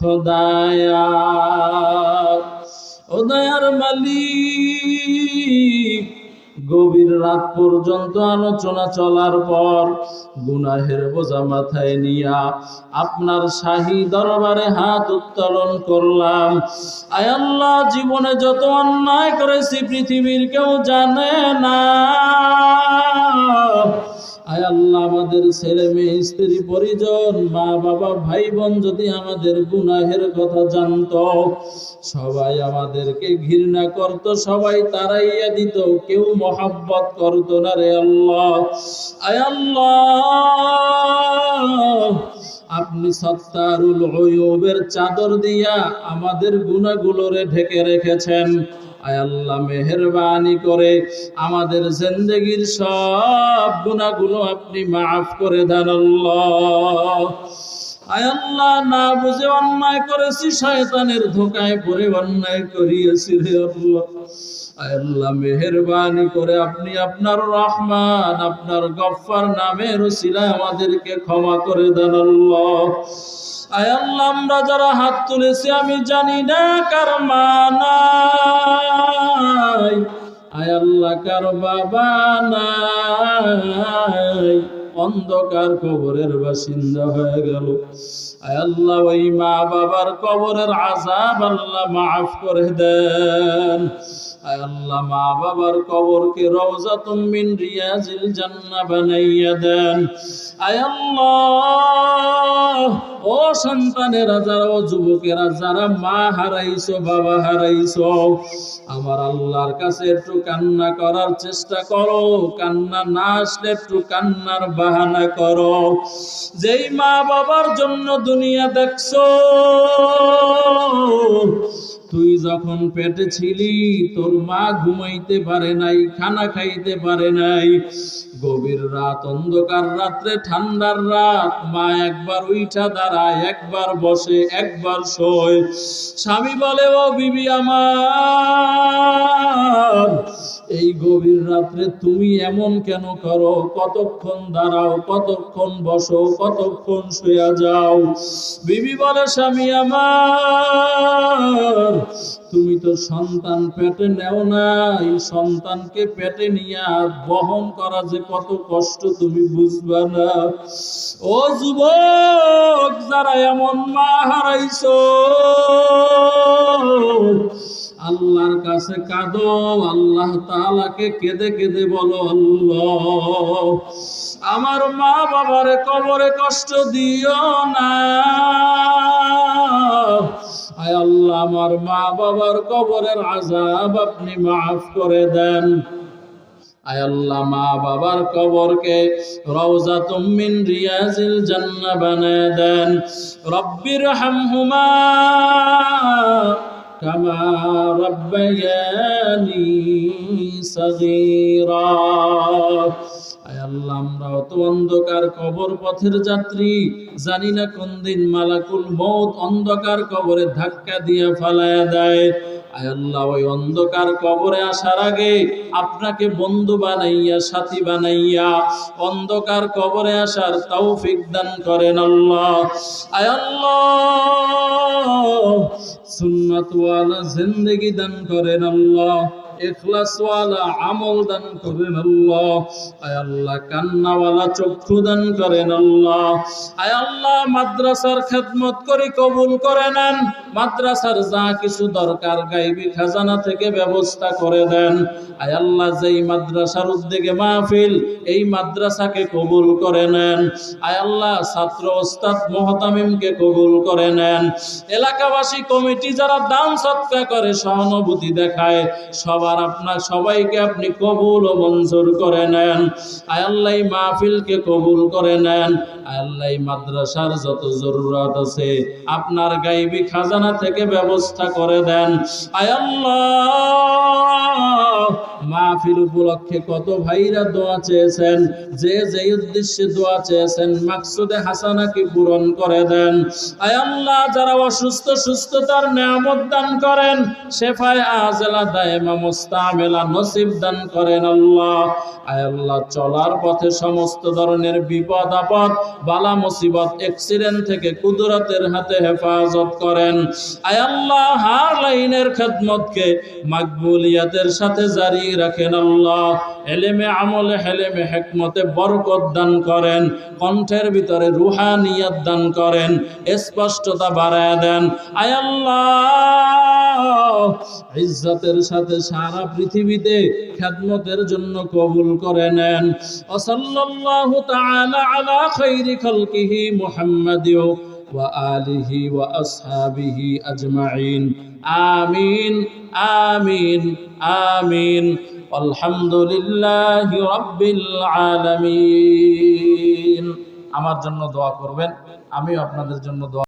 খুদায়া। ও দয়ার মালিক, গভীর রাত পর্যন্ত আলোচনা চলার পর গুনাহের বোঝা মাথায় নিয়া আপনার শাহী দরবারে হাত উত্তোলন করলাম। আয় আল্লাহ, জীবনে যত অন্যায় করেছি পৃথিবীর কেউ জানে না। আয় আল্লাহ, আমাদের ছেলে মেয়ে, স্ত্রী, পরিজন, মা বাবা, ভাই বোন যদি আমাদের গুনাহের কথা জানতো, সবাই আমাদেরকে ঘৃণা করত, সবাই তাড়াইয়া দিত, কেউ মহব্বত করত না রে আল্লাহ। আয় আল্লাহ, আপনি সত্তারুল উয়ুবের চাদর দিয়া আমাদের গুনাহগুলোরে ঢেকে রেখেছেন। আয় আল্লাহ, মেহেরবানি করে আমাদের জিন্দেগীর সব গুনাহগুলো আপনি মাফ করে দেন আল্লাহ। আয় আল্লাহ, না বুঝে অন্যায় করেছি, শয়তানের ধোঁকায় পড়ে অন্যায় করিয়েছি রে আল্লাহ। আয় আল্লাহ, মেহেরবানি করে আপনি আপনার রহমান, আপনার গফফার নামের উসিলায় আমাদেরকে ক্ষমা করে দেন আল্লাহ। আয় আল্লাহ, আমরা যারা হাত তুলেছি আমি জানি না কার মা নাই, আয় আল্লাহ কার বাবা নাই, অন্ধকার কবরের বাসিন্দা হয়ে গেল। আয় আল্লাহ ওই মা বাবার কবরের আযাব আল্লাহ মাফ করে দেন। আয় আল্লাহ মা বাবার কবরকে রওজাতুম মিন রিয়াজিল জান্নাহ বানাইয়া দেন। আয় আল্লাহ ও সন্তানেরা যারা, ও যুবকেরা যারা মা হারাইছো, বাবা হারাইছো, আমার আল্লাহর কাছে একটু কান্না করার চেষ্টা করো। কান্না না আসলে একটু কান্নার বাহানা করো। যেই মা বাবার জন্য দুনিয়া দেখছো, তুই যখন পেটে ছিলি তোর মা ঘুমাইতে পারে নাই, খানা খাইতে পারে নাই। গভীর রাত, অন্ধকার রাত্রে, ঠান্ডার রাত, মা একবার উঠা দাঁড়ায়, একবার বসে, একবার শোয়। স্বামী বলে, ও বিবি আমার, এই গভীর রাত্রে তুমি এমন কেন করো? কতক্ষণ দাঁড়াও, কতক্ষণ বসো, কতক্ষণ শুয়ে যাও? বিবি বলে, স্বামী আমার, তুমি তো সন্তান পেটে নেও নাই। সন্তানকে পেটে নিয়ে বহন করা যে কত কষ্ট তুমি বুঝবা না। ও যুবক যারা এমন মা হারাইছো, আল্লাহর কাছে কাঁদো। আল্লাহ তাআলাকে কেঁদে কেঁদে বলো, আল্লাহ আমার মা বাবার কবরে কষ্ট দিও না। আয় আল্লাহ আমার মা বাবার কবরের আযাব আপনি মাফ করে দেন। আয় আল্লাহ মা বাবার কবরকে রওজাতুম মিন রিয়াজিল জান্নাহ বানায় দেন। রব্বির হামহুমা কামা রাব্বায়ানি সাগীরা। আয় আল্লাহ আমরাও তো অন্ধকার কবর পথের যাত্রী, জানি না কোন দিন মালাকুল মউত অন্ধকার কবরে ধাক্কা দিয়ে ফালায়া দেয়। আয় আল্লাহ ওই অন্ধকার কবরে আসার আগে আপনাকে বন্ধু বানাইয়া, সাথী বানাইয়া অন্ধকার কবরে আসার তৌফিক দান করেন আল্লাহ। আয় আল্লাহ সুন্নাতওয়ালা জিন্দেগি দান করেন আল্লাহ। ইখলাসওয়ালা আমল দান করেন আল্লাহ। আয় আল্লাহ কান্নাওয়ালা চক্ষু দান করেন আল্লাহ। আয় আল্লাহ মাদ্রাসার খেদমত করে কবুল করে নেন। মাদ্রাসার যা কিছু দরকার গায়বী খাজানা থেকে ব্যবস্থা করে দেন। আয় আল্লাহ যেই মাদ্রাসার উদ্যোগে মাহফিল, এই মাদ্রাসাকে কবুল করে নেন। আয় আল্লাহ ছাত্র ওস্তাদ মুহতামিমকে কবুল করে নেন। এলাকাবাসী কমিটি যারা দান সদকা করে, সহানুভূতি দেখায়, সবার আপনার সবাইকে আপনি কবুল ও মঞ্জুর করে নেন। আয় আল্লাহ এই মাহফিলকে কবুল করে নেন। আয় আল্লাহ এই মাদ্রাসার যত জরুরত আছে আপনার গায়বী খাজানা থেকে ব্যবস্থা করে দেন। আয় আল্লাহ মাহফিল উপলক্ষে কত ভাইরা দোয়া চেয়েছেন, যে যে উদ্দেশ্যে দোয়া চেয়েছেন মাকসুদে হাসানাকে পূরণ করে দেন। আয় আল্লাহ যারা অসুস্থ, সুস্থতার নিয়ামত দান করেন, শেফায়ে আজেলা দায়েমা মুস্তামেলা নসিব দান করেন আল্লাহ। আয় আল্লাহ চলার পথে সমস্ত ধরনের বিপদ আপদ, বালা মুসিবত, অ্যাক্সিডেন্ট থেকে কুদরতের হাতে হেফাজত করেন। আয় আল্লাহ হার লাইনের খেদমতকে মাকবুলিয়াতের সাথে জারি রাখেন আল্লাহ। এলেমে আমলে হেলেমে হিকমতে বরকত দান করেন। কণ্ঠের ভিতরে রুহানিয়াত দান করেন, স্পষ্টতা বাড়ায় দেন। আয় আল্লাহ ইজ্জতের সাথে সারা পৃথিবীতে খেদমতের জন্য কবুল করে নেন। ওয়া সাল্লাল্লাহু তাআলা আলা খাইরি খালকিহি মুহাম্মাদিন ওয়া আলিহি ওয়া আসহাবিহি আজমাইন। আমিন আমিন আমিন। আলহামদুলিল্লাহি রাব্বিল আলামিন। আমার জন্য দোয়া করবেন, আমিও আপনাদের জন্য দোয়া